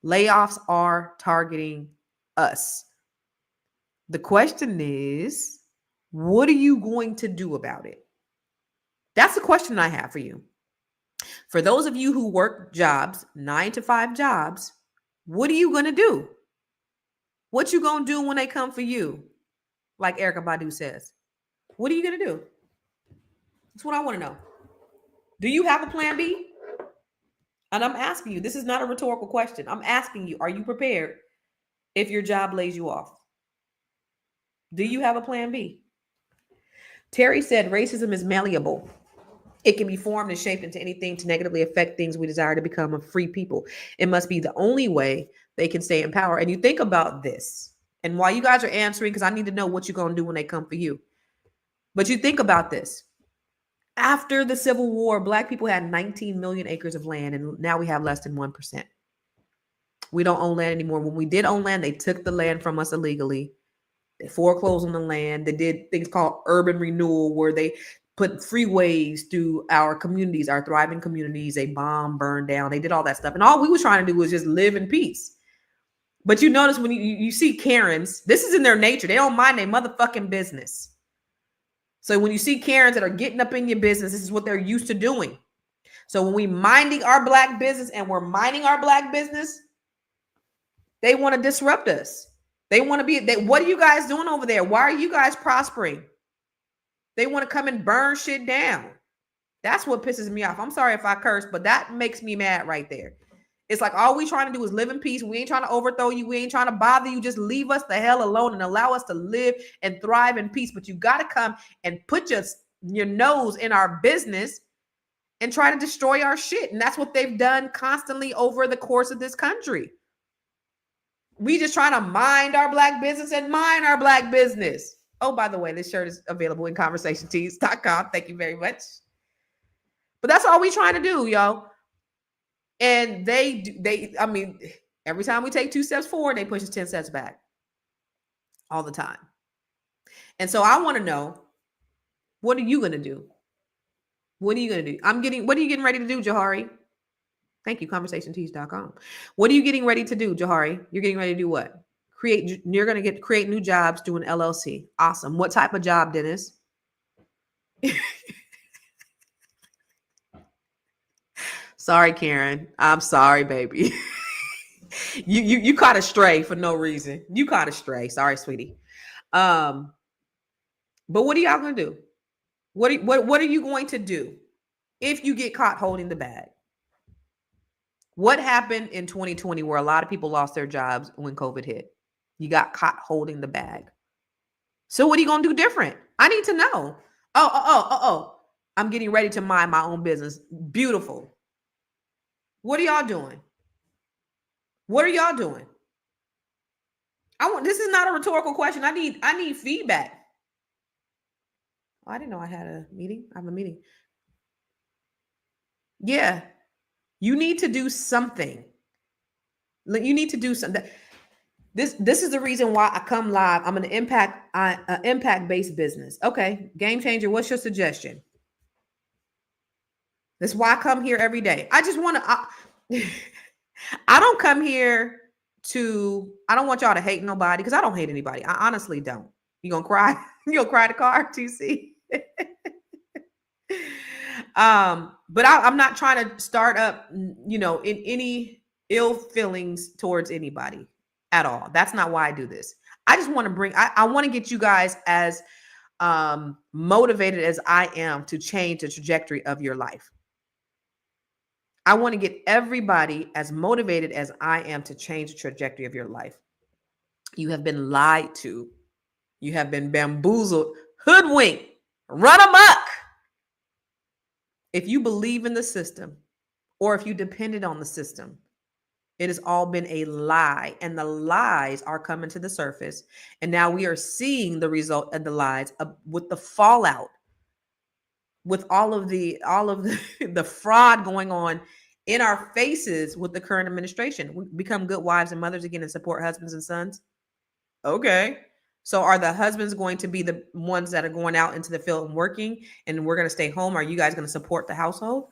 B: Layoffs are targeting us. The question is, what are you going to do about it? That's the question I have for you. For those of you who work jobs, 9-to-5 jobs, what are you going to do? What you going to do when they come for you? Like Erykah Badu says. What are you going to do? That's what I want to know. Do you have a plan B? And I'm asking you, this is not a rhetorical question. I'm asking you, are you prepared if your job lays you off? Do you have a plan B? Terry said racism is malleable. It can be formed and shaped into anything to negatively affect things we desire to become a free people. It must be the only way they can stay in power. And you think about this, and while you guys are answering, because I need to know what you're going to do when they come for you. But you think about this. After the Civil War, Black people had 19 million acres of land, and now we have less than 1%. We don't own land anymore. When we did own land, they took the land from us illegally. They foreclosed on the land. They did things called urban renewal, where they put freeways through our communities, our thriving communities. They bombed, burned down. They did all that stuff. And all we were trying to do was just live in peace. But you notice when you see Karens, this is in their nature. They don't mind their motherfucking business. So when you see Karens that are getting up in your business, this is what they're used to doing. So when we minding our Black business and we're minding our Black business, they want to disrupt us. They want to be, what are you guys doing over there? Why are you guys prospering? They want to come and burn shit down. That's what pisses me off. I'm sorry if I curse, but that makes me mad right there. It's like all we trying to do is live in peace. We ain't trying to overthrow you. We ain't trying to bother you. Just leave us the hell alone and allow us to live and thrive in peace. But you got to come and put your nose in our business and try to destroy our shit. And that's what they've done constantly over the course of this country. We just trying to mind our Black business and mind our Black business. Oh, by the way, this shirt is available in conversationtees.com. Thank you very much. But that's all we trying to do, yo. And I mean, every time we take 2 steps forward, they push us 10 steps back all the time. And so I want to know, what are you going to do? What are you going to do? What are you getting ready to do, Jahari? Thank you, conversationtees.com. What are you getting ready to do, Jahari? You're getting ready to do what? You're going to create new jobs doing LLC. Awesome. What type of job, Dennis? Sorry, Karen. I'm sorry, baby. you caught a stray for no reason. You caught a stray. Sorry, sweetie. But what are y'all gonna do? What are you going to do if you get caught holding the bag? What happened in 2020 where a lot of people lost their jobs when COVID hit? You got caught holding the bag. So what are you gonna do different? I need to know. Oh. I'm getting ready to mind my own business. Beautiful. What are y'all doing? What are y'all doing? This is not a rhetorical question. I need feedback. Oh, I didn't know I had a meeting. I have a meeting. Yeah. You need to do something. You need to do something. This is the reason why I come live. I'm an impact-based business. Okay. Game changer. What's your suggestion? That's why I come here every day. I just want to, I don't come here I don't want y'all to hate nobody because I don't hate anybody. I honestly don't. You gonna cry? You gonna cry the car, TC? But I'm not trying to start up, in any ill feelings towards anybody at all. That's not why I do this. I just want to I want to get you guys as motivated as I am to change the trajectory of your life. I want to get everybody as motivated as I am to change the trajectory of your life. You have been lied to. You have been bamboozled, hoodwinked, run amok. If you believe in the system or if you depended on the system, it has all been a lie, and the lies are coming to the surface. And now we are seeing the result of the lies with the fallout, with all of the the fraud going on in our faces with the current administration. We become good wives and mothers again and support husbands and sons. Okay. So are the husbands going to be the ones that are going out into the field and working, and we're going to stay home? Are you guys going to support the household?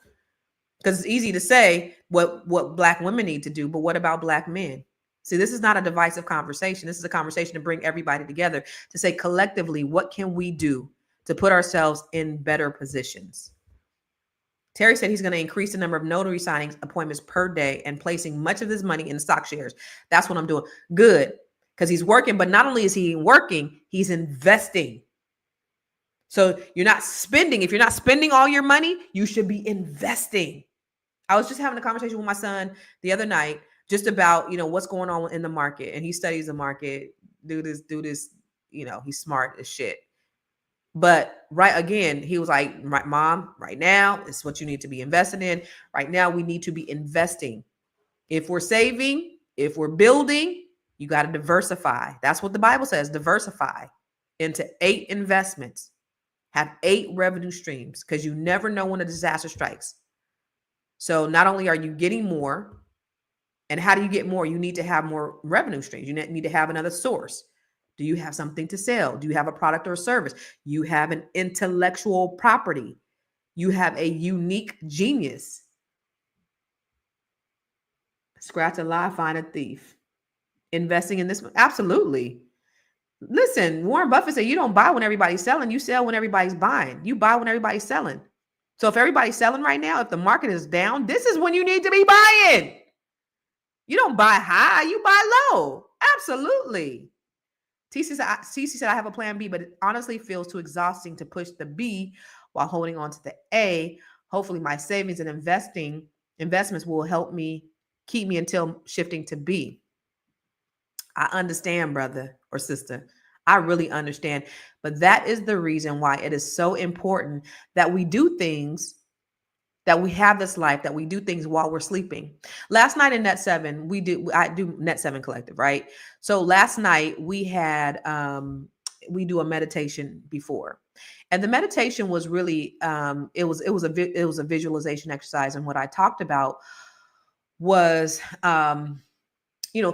B: Because it's easy to say what Black women need to do, but what about Black men? See, this is not a divisive conversation. This is a conversation to bring everybody together to say collectively, what can we do to put ourselves in better positions? Terry said he's going to increase the number of notary signings appointments per day and placing much of his money in stock shares. That's what I'm doing. Good, because he's working, but not only is he working, he's investing. So you're not spending. If you're not spending all your money, you should be investing. I was just having a conversation with my son the other night just about, what's going on in the market. And he studies the market, do this, he's smart as shit. But again, he was like, Mom, right now, it's what you need to be investing in. Right now, we need to be investing. If we're saving, if we're building, you got to diversify. That's what the Bible says, diversify into 8 investments. Have 8 revenue streams, because you never know when a disaster strikes. So not only are you getting more, and how do you get more? You need to have more revenue streams. You need to have another source. Do you have something to sell? Do you have a product or a service? You have an intellectual property. You have a unique genius. Scratch a lie, find a thief. Investing in this, absolutely. Listen, Warren Buffett said you don't buy when everybody's selling. You sell when everybody's buying. You buy when everybody's selling. So if everybody's selling right now, if the market is down, this is when you need to be buying. You don't buy high, you buy low. Absolutely. TC said, I have a plan B, but it honestly feels too exhausting to push the B while holding on to the A. Hopefully my savings and investments will help me keep me until shifting to B. I understand, brother or sister. I really understand. But that is the reason why it is so important that we do things, that we have this life, that we do things while we're sleeping. Last night in Net 7, I do Net 7 Collective, right? So last night we had, we do a meditation before. And the meditation was really, it was a visualization exercise. And what I talked about was,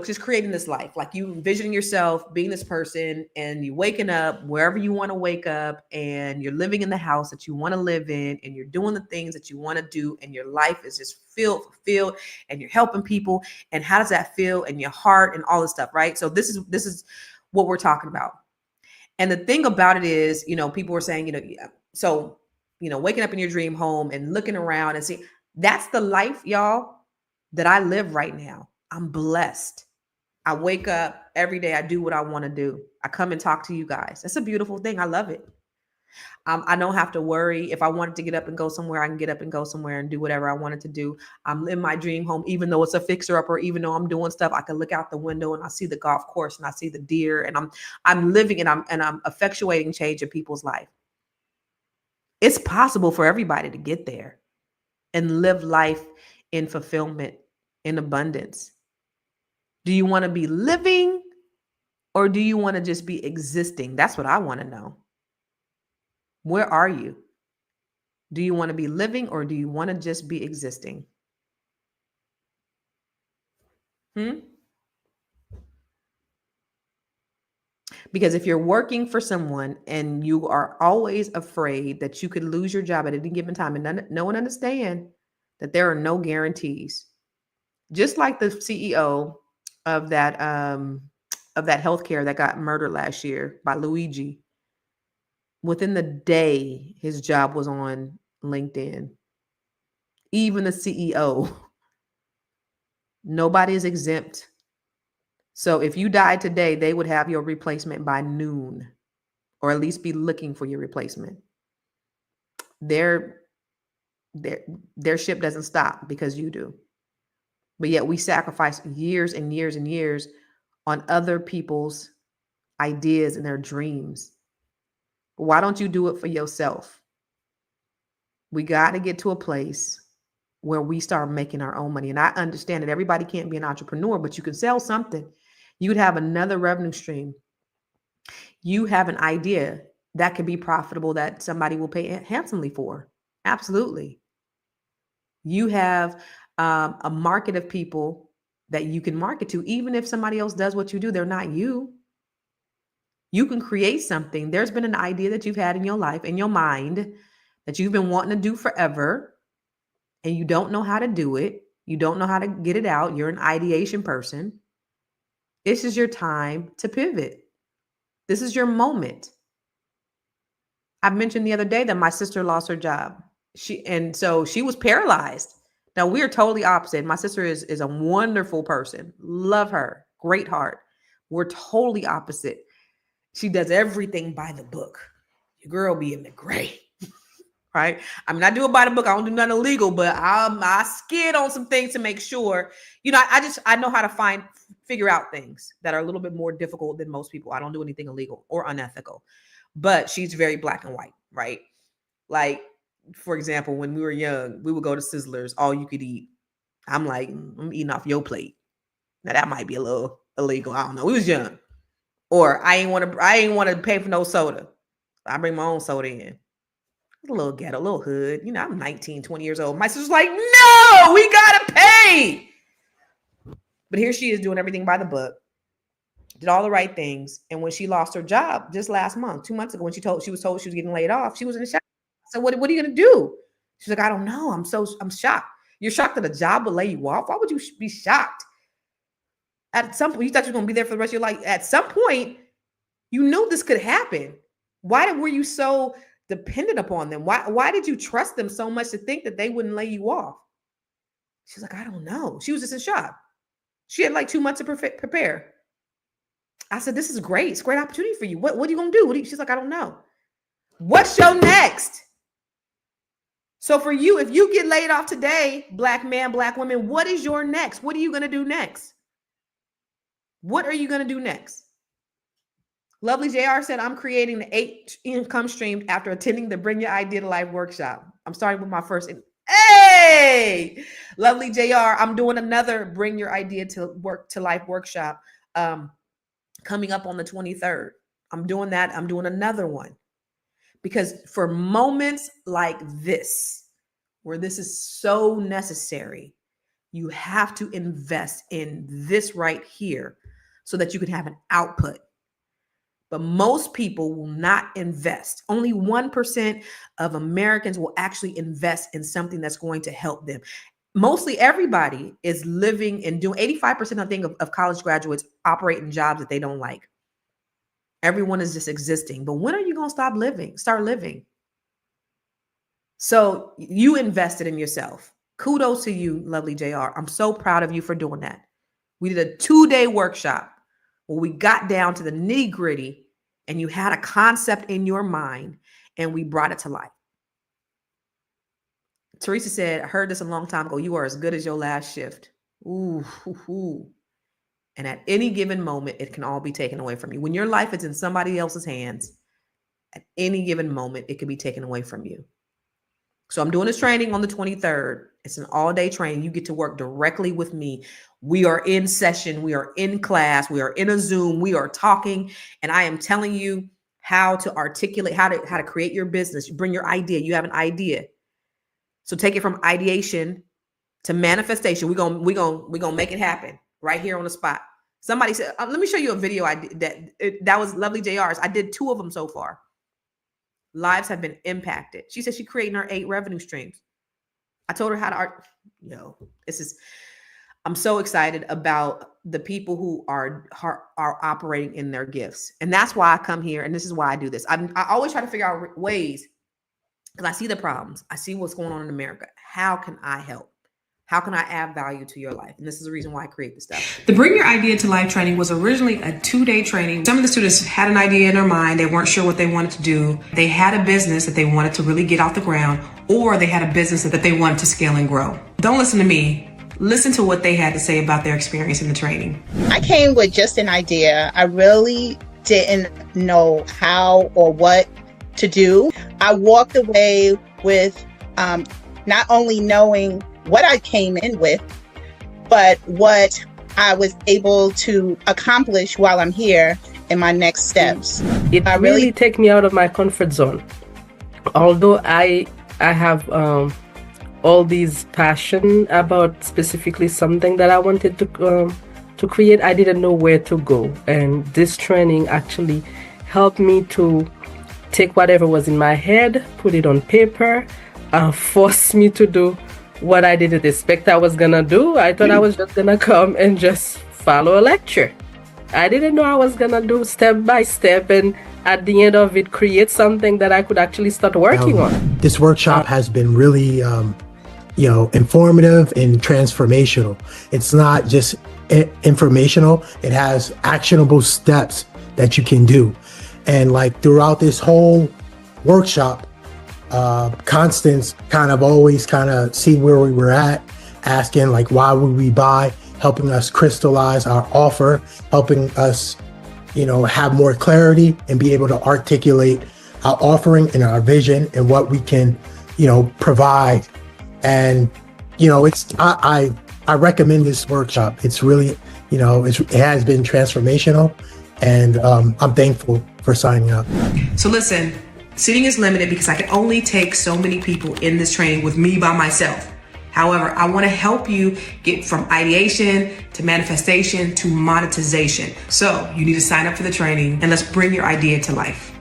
B: just creating this life, like you envisioning yourself being this person, and you waking up wherever you want to wake up, and you're living in the house that you want to live in, and you're doing the things that you want to do, and your life is just fulfilled, and you're helping people. And how does that feel in your heart and all this stuff, right? So this is what we're talking about. And the thing about it is, people were saying, waking up in your dream home and looking around and see, that's the life, y'all, that I live right now. I'm blessed. I wake up every day. I do what I want to do. I come and talk to you guys. That's a beautiful thing. I love it. I don't have to worry. If I wanted to get up and go somewhere, I can get up and go somewhere and do whatever I wanted to do. I'm in my dream home, even though it's a fixer upper, even though I'm doing stuff, I can look out the window and I see the golf course and I see the deer, and I'm living and I'm effectuating change in people's life. It's possible for everybody to get there and live life in fulfillment, in abundance. Do you want to be living, or do you want to just be existing? That's what I want to know. Where are you? Do you want to be living, or do you want to just be existing? Because if you're working for someone and you are always afraid that you could lose your job at any given time, and no one understands that there are no guarantees. Just like the CEO of that healthcare that got murdered last year by Luigi. Within the day, his job was on LinkedIn. Even the CEO. Nobody is exempt. So if you died today, they would have your replacement by noon, or at least be looking for your replacement. Their ship doesn't stop because you do. But yet we sacrifice years and years and years on other people's ideas and their dreams. Why don't you do it for yourself? We got to get to a place where we start making our own money. And I understand that everybody can't be an entrepreneur, but you can sell something. You would have another revenue stream. You have an idea that can be profitable that somebody will pay handsomely for. Absolutely. You have a market of people that you can market to. Even if somebody else does what you do, they're not you. You can create something. There's been an idea that you've had in your life, in your mind, that you've been wanting to do forever, and you don't know how to do it. You don't know how to get it out. You're an ideation person. This is your time to pivot. This is your moment. I mentioned the other day that my sister lost her job. So she was paralyzed. Now we're totally opposite. My sister is a wonderful person. Love her. Great heart. We're totally opposite. She does everything by the book. Your girl be in the gray. Right? I mean, I do it by the book. I don't do nothing illegal, but I skid on some things to make sure, I know how to figure out things that are a little bit more difficult than most people. I don't do anything illegal or unethical, but she's very black and white, right? Like, for example, when we were young, we would go to Sizzlers, all you could eat. I'm like, I'm eating off your plate. Now that might be a little illegal. I don't know. We was young. Or I ain't want to pay for no soda. I bring my own soda in. A little ghetto, a little hood. I'm 19, 20 years old. My sister's like, no, we gotta pay. But here she is doing everything by the book. Did all the right things. And when she lost her job just last month, 2 months ago, when she was told she was getting laid off, she was in a shock. So what are you gonna do? She's like, I don't know. I'm shocked. You're shocked that a job would lay you off? Why would you be shocked? At some point, you thought you were gonna be there for the rest of your life. At some point, you knew this could happen. Why were you so dependent upon them? Why did you trust them so much to think that they wouldn't lay you off? She's like, I don't know. She was just in shock. She had like 2 months to prepare. I said, this is great. It's a great opportunity for you. What are you going to do? She's like, I don't know. What's your next? So for you, if you get laid off today, black man, black woman, what is your next? What are you going to do next? What are you going to do next? Lovely JR said, I'm creating the 8 income streams after attending the Bring Your Idea to Life workshop. I'm starting with my first. Hey, Lovely JR, I'm doing another Bring Your Idea to Life workshop coming up on the 23rd. I'm doing that. I'm doing another one because for moments like this, where this is so necessary, you have to invest in this right here so that you can have an output. But most people will not invest. Only 1% of Americans will actually invest in something that's going to help them. Mostly everybody is living and doing 85%, I think, of college graduates operate in jobs that they don't like. Everyone is just existing. But when are you going to start living? So you invested in yourself. Kudos to you, Lovely JR. I'm so proud of you for doing that. We did a 2-day workshop where we got down to the nitty-gritty and you had a concept in your mind and we brought it to life. Teresa said, I heard this a long time ago. You are as good as your last shift. Ooh. And at any given moment, it can all be taken away from you. When your life is in somebody else's hands, at any given moment, it can be taken away from you. So I'm doing this training on the 23rd. It's an all-day training. You get to work directly with me. We are in session. We are in class. We are in a Zoom. We are talking. And I am telling you how to articulate, how to create your business. You bring your idea. You have an idea. So take it from ideation to manifestation. We're gonna make it happen right here on the spot. Somebody said, let me show you a video I did that was Lovely JR's. I did 2 of them so far. Lives have been impacted. She said she's creating her 8 revenue streams. I told her how to I'm so excited about the people who are operating in their gifts. And that's why I come here. And this is why I do this. I always try to figure out ways because I see the problems. I see what's going on in America. How can I help? How can I add value to your life? And this is the reason why I create this stuff. The Bring Your Idea to Life training was originally a 2-day training. Some of the students had an idea in their mind. They weren't sure what they wanted to do. They had a business that they wanted to really get off the ground, or they had a business that they wanted to scale and grow. Don't listen to me. Listen to what they had to say about their experience in the training.
D: I came with just an idea. I really didn't know how or what to do. I walked away with not only knowing what I came in with, but what I was able to accomplish while I'm here in my next steps.
E: It really take me out of my comfort zone. Although I have all these passion about specifically something that I wanted to create, I didn't know where to go. And this training actually helped me to take whatever was in my head, put it on paper, forced me to do what I didn't expect I was gonna do. I thought I was just gonna come and just follow a lecture. I didn't know I was gonna do step by step, and at the end of it, create something that I could actually start working on.
F: This workshop has been really, informative and transformational. It's not just informational; it has actionable steps that you can do. And like throughout this whole workshop, Constance always see where we were at, asking like, why would we buy? Helping us crystallize our offer, helping us, have more clarity and be able to articulate our offering and our vision and what we can, provide. And, I recommend this workshop. It's really, it has been transformational, and I'm thankful for signing up.
A: So listen, seating is limited because I can only take so many people in this training with me by myself. However, I want to help you get from ideation to manifestation to monetization. So you need to sign up for the training, and let's bring your idea to life.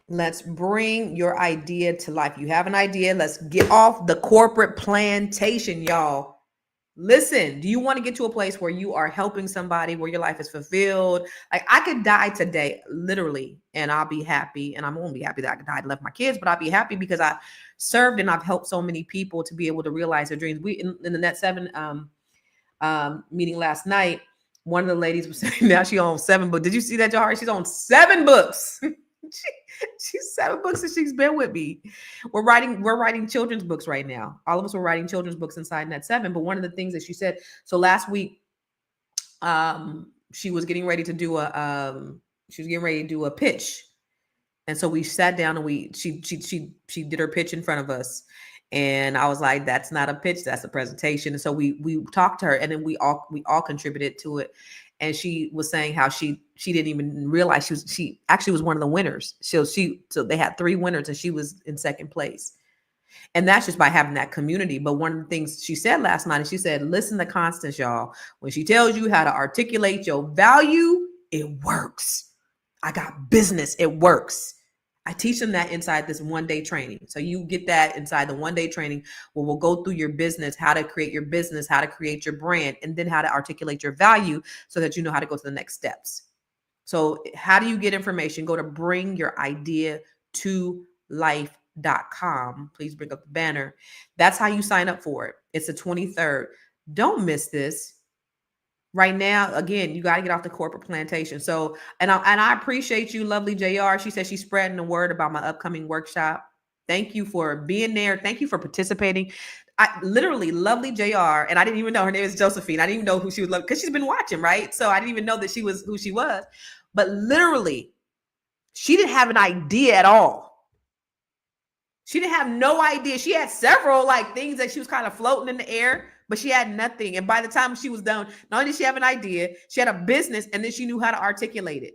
B: Let's bring your idea to life. You have an idea. Let's get off the corporate plantation, y'all. Listen, do you want to get to a place where you are helping somebody, where your life is fulfilled? Like, I could die today, literally, and I'll be happy. And I won't be happy that I could die and left my kids, but I'll be happy because I served and I've helped so many people to be able to realize their dreams. We in the Net 7 meeting last night, one of the ladies was saying now she owns 7 books. Did you see that, Jahari? She's on 7 books. She's 7 books and she's been with me. We're writing children's books right now. All of us were writing children's books inside Net 7. But one of the things that she said, so last week, she was getting ready to do a pitch. And so we sat down and she did her pitch in front of us. And I was like, that's not a pitch, that's a presentation. And so we talked to her, and then we all contributed to it. And she was saying how she didn't even realize she actually was one of the winners. So they had 3 winners and she was in second place. And that's just by having that community. But one of the things she said last night, and she said, listen to Constance, y'all. When she tells you how to articulate your value, it works. I got business, it works. I teach them that inside this 1-day training. So you get that inside the 1-day training where we'll go through your business, how to create your business, how to create your brand, and then how to articulate your value so that you know how to go to the next steps. So how do you get information? Go to bringyouridea2life.com. Please bring up the banner. That's how you sign up for it. It's the 23rd. Don't miss this. Right now, again, you got to get off the corporate plantation. So, and I appreciate you, lovely JR. She said she's spreading the word about my upcoming workshop. Thank you for being there. Thank you for participating. I literally, lovely JR, and I didn't even know her name is Josephine. I didn't even know who she was, because she's been watching, right? So I didn't even know that she was who she was. But literally, she didn't have an idea at all. She didn't have no idea. She had several things that she was kind of floating in the air, but she had nothing. And by the time she was done, not only did she have an idea, she had a business, and then she knew how to articulate it.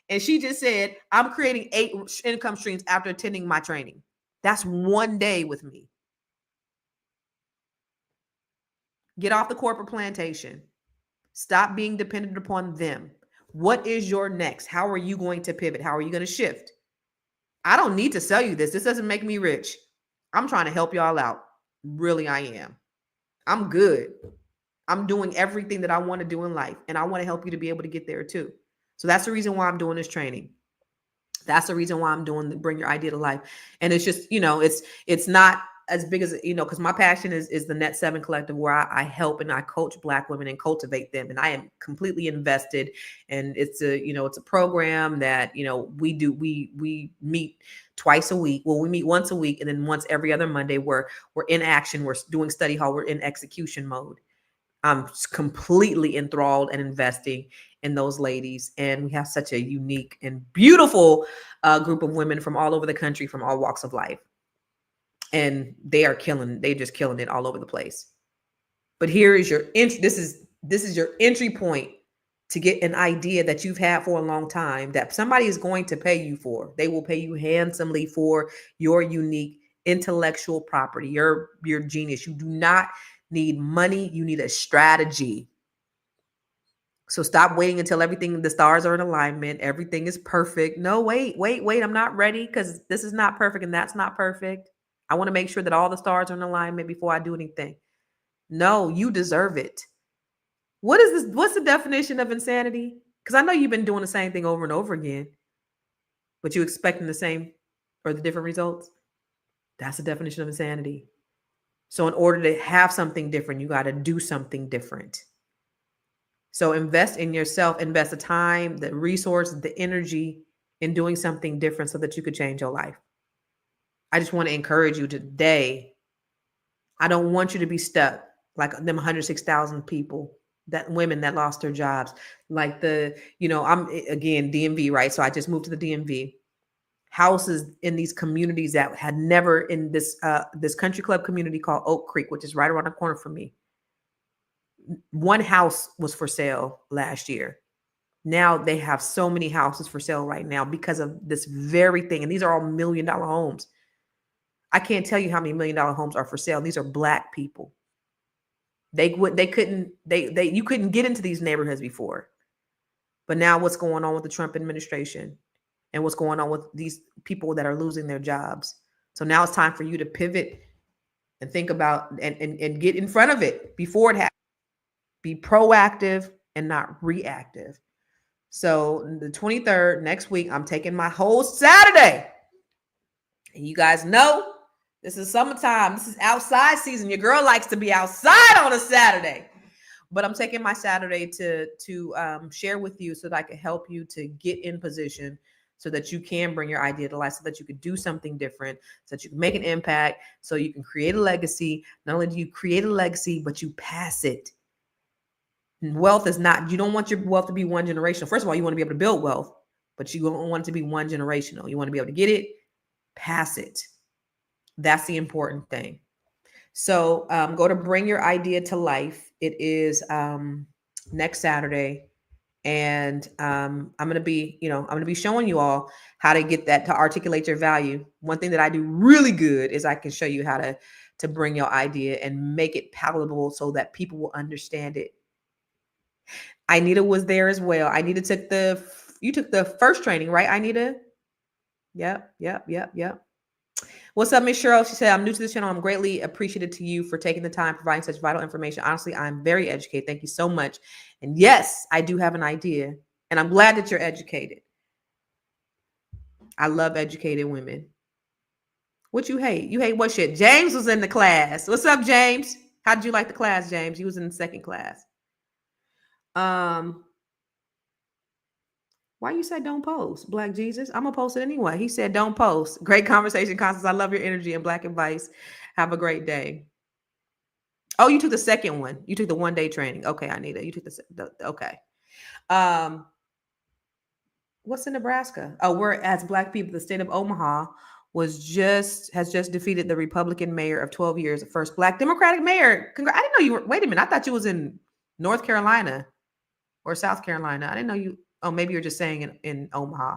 B: And she just said, I'm creating 8 income streams after attending my training. That's 1 day with me. Get off the corporate plantation. Stop being dependent upon them. What is your next? How are you going to pivot? How are you going to shift? I don't need to sell you this. This doesn't make me rich. I'm trying to help y'all out. Really, I am. I'm good. I'm doing everything that I want to do in life, and I want to help you to be able to get there too. So that's the reason why I'm doing this training. That's the reason why I'm doing the Bring Your Idea to Life. And it's just, it's not as big as, because my passion is the Net 7 Collective, where I help and I coach Black women and cultivate them. And I am completely invested. And it's a program that, we meet twice a week. Well, we meet once a week, and then once every other Monday we're in action. We're doing study hall. We're in execution mode. I'm completely enthralled and investing in those ladies. And we have such a unique and beautiful group of women from all over the country, from all walks of life. And they're just killing it all over the place. But here is your this is your entry point to get an idea that you've had for a long time that somebody is going to pay you for. They will pay you handsomely for your unique intellectual property, your genius. You do not need money. You need a strategy. So stop waiting until the stars are in alignment. Everything is perfect. No, wait. I'm not ready because this is not perfect and that's not perfect. I want to make sure that all the stars are in alignment before I do anything. No, you deserve it. What is this? What's the definition of insanity? Because I know you've been doing the same thing over and over again, but you expecting the same or the different results. That's the definition of insanity. So in order to have something different, you got to do something different. So invest in yourself, invest the time, the resources, the energy in doing something different so that you could change your life. I just want to encourage you today. I don't want you to be stuck like them 106,000 people, that women that lost their jobs, like I'm again, DMV, right? So I just moved to the DMV. Houses in these communities that had never in this country club community called Oak Creek, which is right around the corner from me. One house was for sale last year. Now they have so many houses for sale right now because of this very thing. And these are all $1 million homes. I can't tell you how many $1 million homes are for sale. These are Black people. You couldn't get into these neighborhoods before. But now what's going on with the Trump administration and what's going on with these people that are losing their jobs? So now it's time for you to pivot and think about and get in front of it before it happens. Be proactive and not reactive. So the 23rd, next week, I'm taking my whole Saturday. And you guys know this is summertime. This is outside season. Your girl likes to be outside on a Saturday. But I'm taking my Saturday to share with you so that I can help you to get in position so that you can bring your idea to life, so that you could do something different, so that you can make an impact, so you can create a legacy. Not only do you create a legacy, but you pass it. Wealth is not, you don't want your wealth to be one generational. First of all, you want to be able to build wealth, but you don't want it to be one generational. You want to be able to get it, pass it. That's the important thing. So go to Bring Your Idea to Life. It is next Saturday. And I'm going to be showing you all how to get that, to articulate your value. One thing that I do really good is I can show you how to bring your idea and make it palatable so that people will understand it. Anita was there as well. Anita you took the first training, right, Anita? Yep. What's up, Miss Cheryl? She said, I'm new to this channel. I'm greatly appreciative to you for taking the time, providing such vital information. Honestly, I'm very educated. Thank you so much. And yes, I do have an idea, and I'm glad that you're educated. I love educated women. What you hate? You hate what shit? James was in the class. What's up, James? How did you like the class, James? He was in the second class. Why you say don't post, Black Jesus? I'm gonna post it anyway. He said don't post. Great conversation, Constance. I love your energy and Black advice. Have a great day. Oh, you took the second one. You took the 1-day training. Okay, Anita. You took the okay. What's in Nebraska? Oh, we're as Black people, the state of Omaha has just defeated the Republican mayor of 12 years, the first Black Democratic mayor. I didn't know you were. Wait a minute. I thought you was in North Carolina or South Carolina. I didn't know you. Oh, maybe you're just saying in Omaha.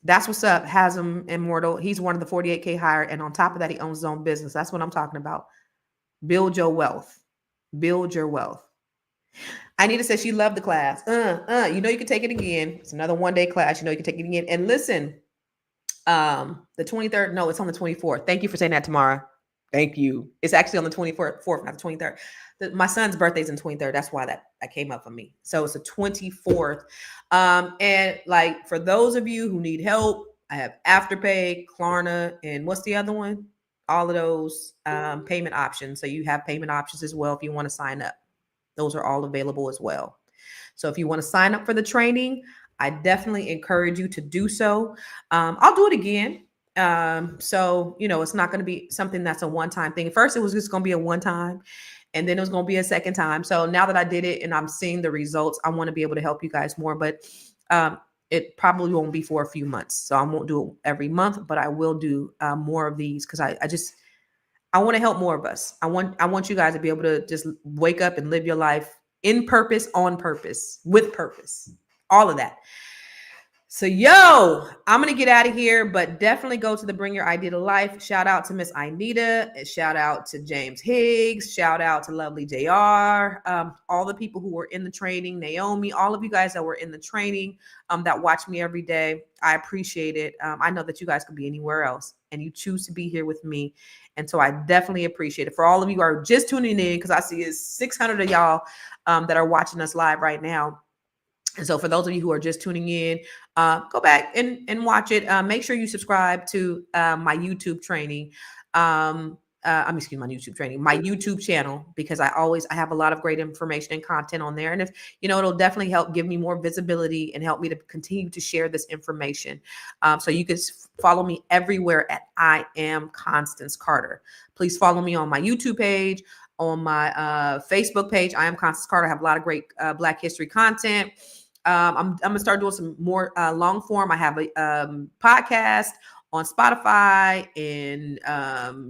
B: That's what's up. Hasm Immortal. He's one of the 48K hired. And on top of that, he owns his own business. That's what I'm talking about. Build your wealth. Build your wealth. Anita says she loved the class. You know, you can take it again. It's another 1-day class. You know, you can take it again. And listen, the 23rd. No, it's on the 24th. Thank you for saying that, Tamara. Thank you. It's actually on the 24th, not the 23rd. My son's birthday is in 23rd. That's why that came up for me. So it's the 24th. And like for those of you who need help, I have Afterpay, Klarna, and what's the other one? All of those payment options. So you have payment options as well if you want to sign up. Those are all available as well. So if you want to sign up for the training, I definitely encourage you to do so. I'll do it again. So, you know, it's not going to be something that's a one-time thing. At first, it was just going to be a one-time. And then it was going to be a second time. So now that I did it and I'm seeing the results, I want to be able to help you guys more. But it probably won't be for a few months. So I won't do it every month, but I will do more of these because I want to help more of us. I want you guys to be able to just wake up and live your life in purpose, on purpose, with purpose, all of that. So, yo, I'm going to get out of here, but definitely go to the Bring Your Idea to Life. Shout out to Miss Inita. Shout out to James Higgs. Shout out to Lovely JR. All the people who were in the training, Naomi, all of you guys that were in the training that watch me every day. I appreciate it. I know that you guys could be anywhere else and you choose to be here with me. And so I definitely appreciate it. For all of you who are just tuning in, because I see it's 600 of y'all that are watching us live right now. And so for those of you who are just tuning in, go back and watch it. Make sure you subscribe to my YouTube training. My YouTube channel, because I have a lot of great information and content on there. And if, it'll definitely help give me more visibility and help me to continue to share this information. So you can follow me everywhere at I Am Constance Carter. Please follow me on my YouTube page, on my Facebook page. I Am Constance Carter. I have a lot of great Black history content. I'm going to start doing some more long form. I have a podcast on Spotify and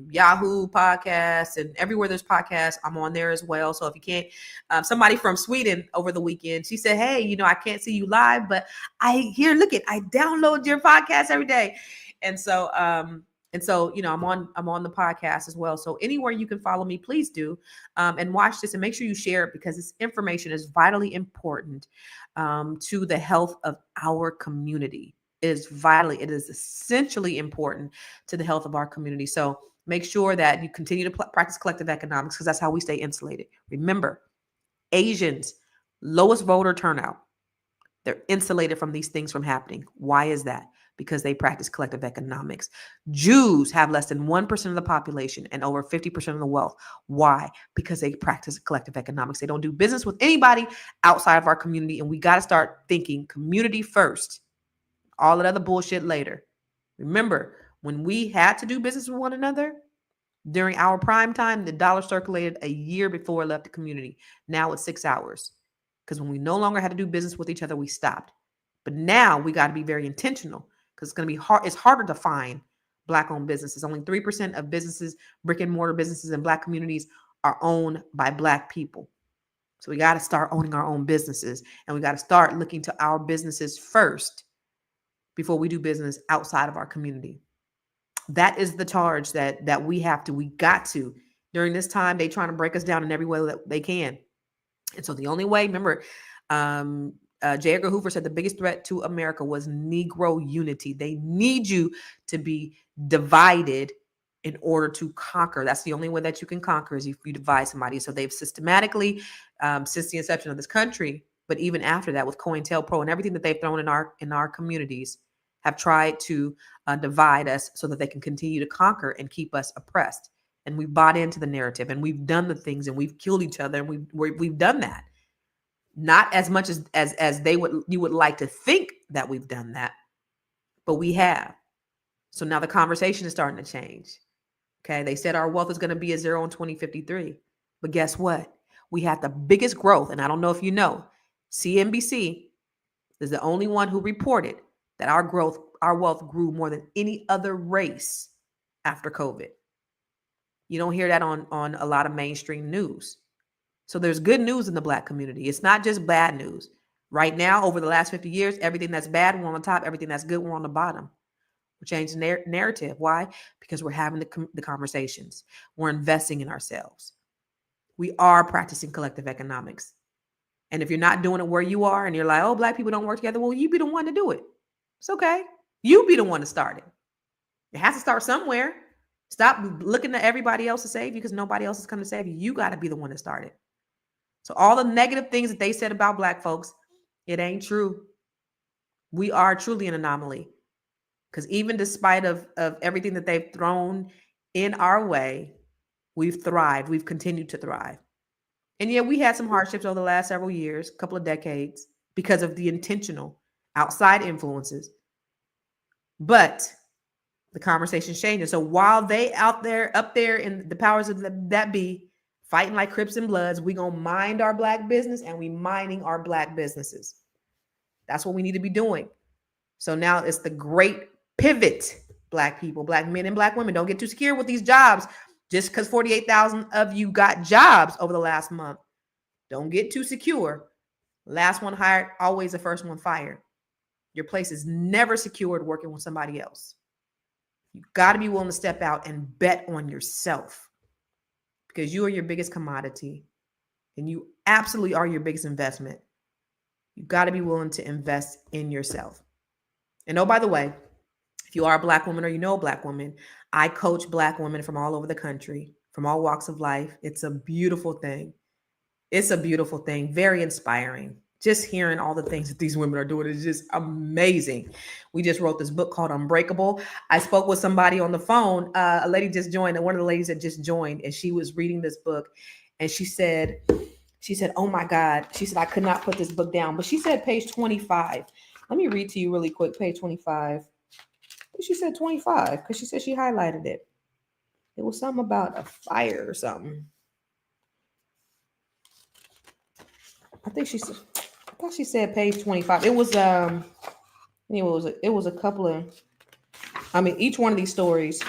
B: Yahoo podcasts, and everywhere there's podcasts, I'm on there as well. So if you can't, somebody from Sweden over the weekend, she said, hey, I can't see you live, but I download your podcast every day. And so, I'm on the podcast as well. So anywhere you can follow me, please do, and watch this and make sure you share it, because this information is vitally important to the health of our community. It is essentially important to the health of our community. So make sure that you continue to practice collective economics, because that's how we stay insulated. Remember, Asians, lowest voter turnout. They're insulated from these things from happening. Why is that? Because they practice collective economics. Jews have less than 1% of the population and over 50% of the wealth. Why? Because they practice collective economics. They don't do business with anybody outside of our community. And we got to start thinking community first. All that other bullshit later. Remember, when we had to do business with one another during our prime time, the dollar circulated a year before it left the community. Now it's 6 hours. Because when we no longer had to do business with each other, we stopped. But now we got to be very intentional, because it's going to be hard. It's harder to find Black-owned businesses. Only 3% of businesses, brick and mortar businesses in Black communities, are owned by Black people. So we got to start owning our own businesses, and we got to start looking to our businesses first before we do business outside of our community. That is the charge that we got to. During this time, they trying to break us down in every way that they can. And so the only way, remember, J. Edgar Hoover said the biggest threat to America was Negro unity. They need you to be divided in order to conquer. That's the only way that you can conquer, is if you divide somebody. So they've systematically, since the inception of this country, but even after that with COINTELPRO and everything that they've thrown in our communities, have tried to divide us so that they can continue to conquer and keep us oppressed. And we've bought into the narrative, and we've done the things, and we've killed each other, and we've done that. Not as much as you would like to think that we've done that, but we have. So now the conversation is starting to change. Okay, they said our wealth is going to be at zero in 2053, but guess what? We had the biggest growth, and I don't know if you know, CNBC is the only one who reported that our wealth grew more than any other race after COVID. You don't hear that on a lot of mainstream news. So there's good news in the Black community. It's not just bad news. Right now, over the last 50 years, everything that's bad, we're on the top. Everything that's good, we're on the bottom. We're changing narrative. Why? Because we're having the conversations. We're investing in ourselves. We are practicing collective economics. And if you're not doing it where you are, and you're like, oh, Black people don't work together, well, you be the one to do it. It's okay. You be the one to start it. It has to start somewhere. Stop looking at everybody else to save you, because nobody else is coming to save you. You got to be the one to start it. So all the negative things that they said about Black folks, it ain't true. We are truly an anomaly, because even despite of everything that they've thrown in our way, we've thrived. We've continued to thrive. And yeah, we had some hardships over the last several years, a couple of decades, because of the intentional outside influences. But the conversation's changing. So while they up there in the powers of that be, fighting like Crips and Bloods, we gonna mind our Black business, and we minding our Black businesses. That's what we need to be doing. So now it's the great pivot, Black people, Black men and Black women. Don't get too secure with these jobs. Just because 48,000 of you got jobs over the last month, don't get too secure. Last one hired, always the first one fired. Your place is never secured working with somebody else. You got to be willing to step out and bet on yourself, because you are your biggest commodity and you absolutely are your biggest investment. You got to be willing to invest in yourself. And oh, by the way, if you are a Black woman or you know a Black woman, I coach Black women from all over the country, from all walks of life. It's a beautiful thing. It's a beautiful thing. Very inspiring. Just hearing all the things that these women are doing is just amazing. We just wrote this book called Unbreakable. I spoke with somebody on the phone. A lady just joined, and one of the ladies that just joined, and she was reading this book, and she said, oh my God. She said, I could not put this book down. But she said page 25. Let me read to you really quick, page 25. She said 25 because she said she highlighted it. It was something about a fire or something. I thought she said page 25. It was it was a couple of, each one of these stories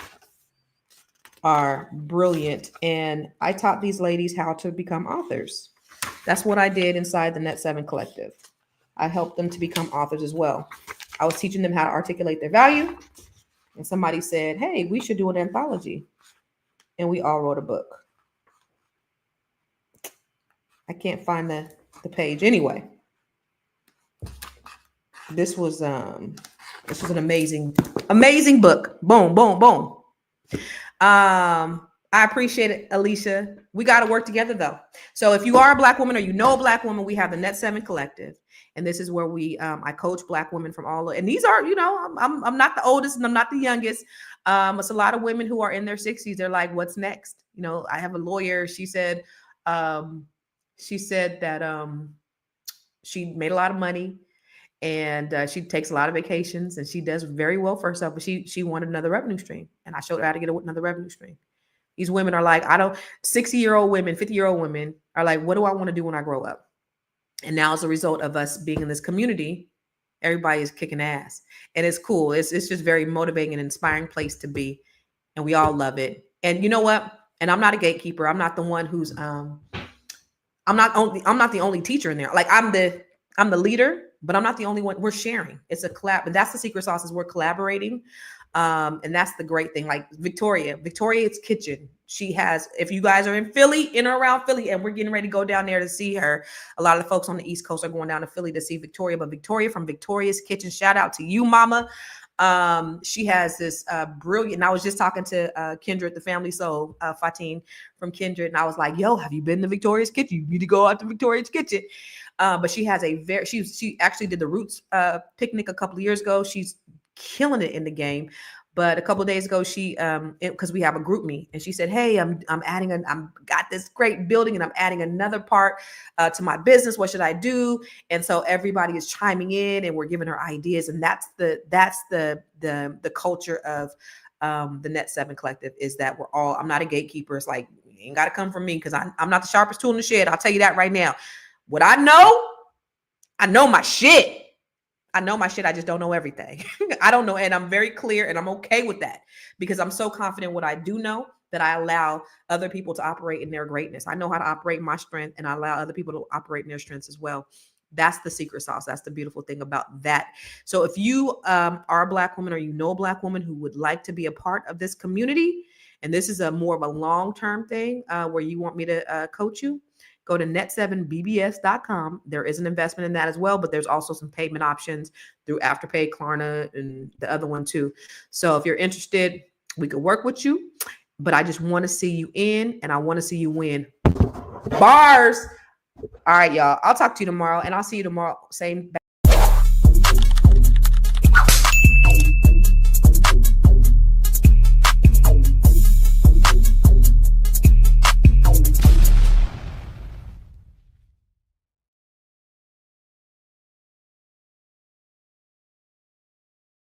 B: are brilliant, and I taught these ladies how to become authors. That's what I did inside the Net 7 Collective. I helped them to become authors as well. I was teaching them how to articulate their value, and somebody said, hey, we should do an anthology. And we all wrote a book. I can't find the page. Anyway, this was an amazing book. Boom, boom, boom. I appreciate it, Alicia. We got to work together though. So if you are a Black woman or you know a Black woman, we have the Net 7 Collective. And this is where I coach Black women from all, and these are, I'm not the oldest and I'm not the youngest. It's a lot of women who are in their 60s. They're like, what's next? I have a lawyer. She said that she made a lot of money, and she takes a lot of vacations, and she does very well for herself, but she wanted another revenue stream. And I showed her how to get another revenue stream. These women are like, 60-year-old women, 50-year-old women are like, what do I want to do when I grow up? And now as a result of us being in this community, everybody is kicking ass, and it's cool. It's just very motivating and inspiring place to be. And we all love it. And you know what? And I'm not a gatekeeper. I'm not the one who's, I'm not the only teacher in there. Like I'm the leader, but I'm not the only one. We're sharing. It's a collab. And that's the secret sauce, is we're collaborating. And that's the great thing. Like Victoria's Kitchen. She has, if you guys are in Philly, in or around Philly, and we're getting ready to go down there to see her. A lot of the folks on the East Coast are going down to Philly to see Victoria, but Victoria from Victoria's Kitchen, shout out to you, mama. She has this brilliant, and I was just talking to Kindred, the family soul, Fatine from Kindred, and I was like, yo, have you been to Victoria's Kitchen? You need to go out to Victoria's Kitchen. But she has she actually did the Roots picnic a couple of years ago. She's killing it in the game. But a couple of days ago, she, because we have a group meet, and she said, hey, I'm got this great building, and I'm adding another part to my business. What should I do? And so everybody is chiming in, and we're giving her ideas. And that's the culture of the Net 7 Collective, is that I'm not a gatekeeper. It's like, you ain't got to come from me, because I'm not the sharpest tool in the shed. I'll tell you that right now. What I know my shit. I know my shit. I just don't know everything. I don't know. And I'm very clear, and I'm okay with that, because I'm so confident what I do know that I allow other people to operate in their greatness. I know how to operate in my strength, and I allow other people to operate in their strengths as well. That's the secret sauce. That's the beautiful thing about that. So if you are a Black woman, or you know a Black woman who would like to be a part of this community, and this is more of a long-term thing where you want me to coach you, go to net7bbs.com. There is an investment in that as well, but there's also some payment options through Afterpay, Klarna, and the other one too. So if you're interested, we could work with you, but I just want to see you in, and I want to see you win. Bars. All right, y'all. I'll talk to you tomorrow, and I'll see you tomorrow. Same.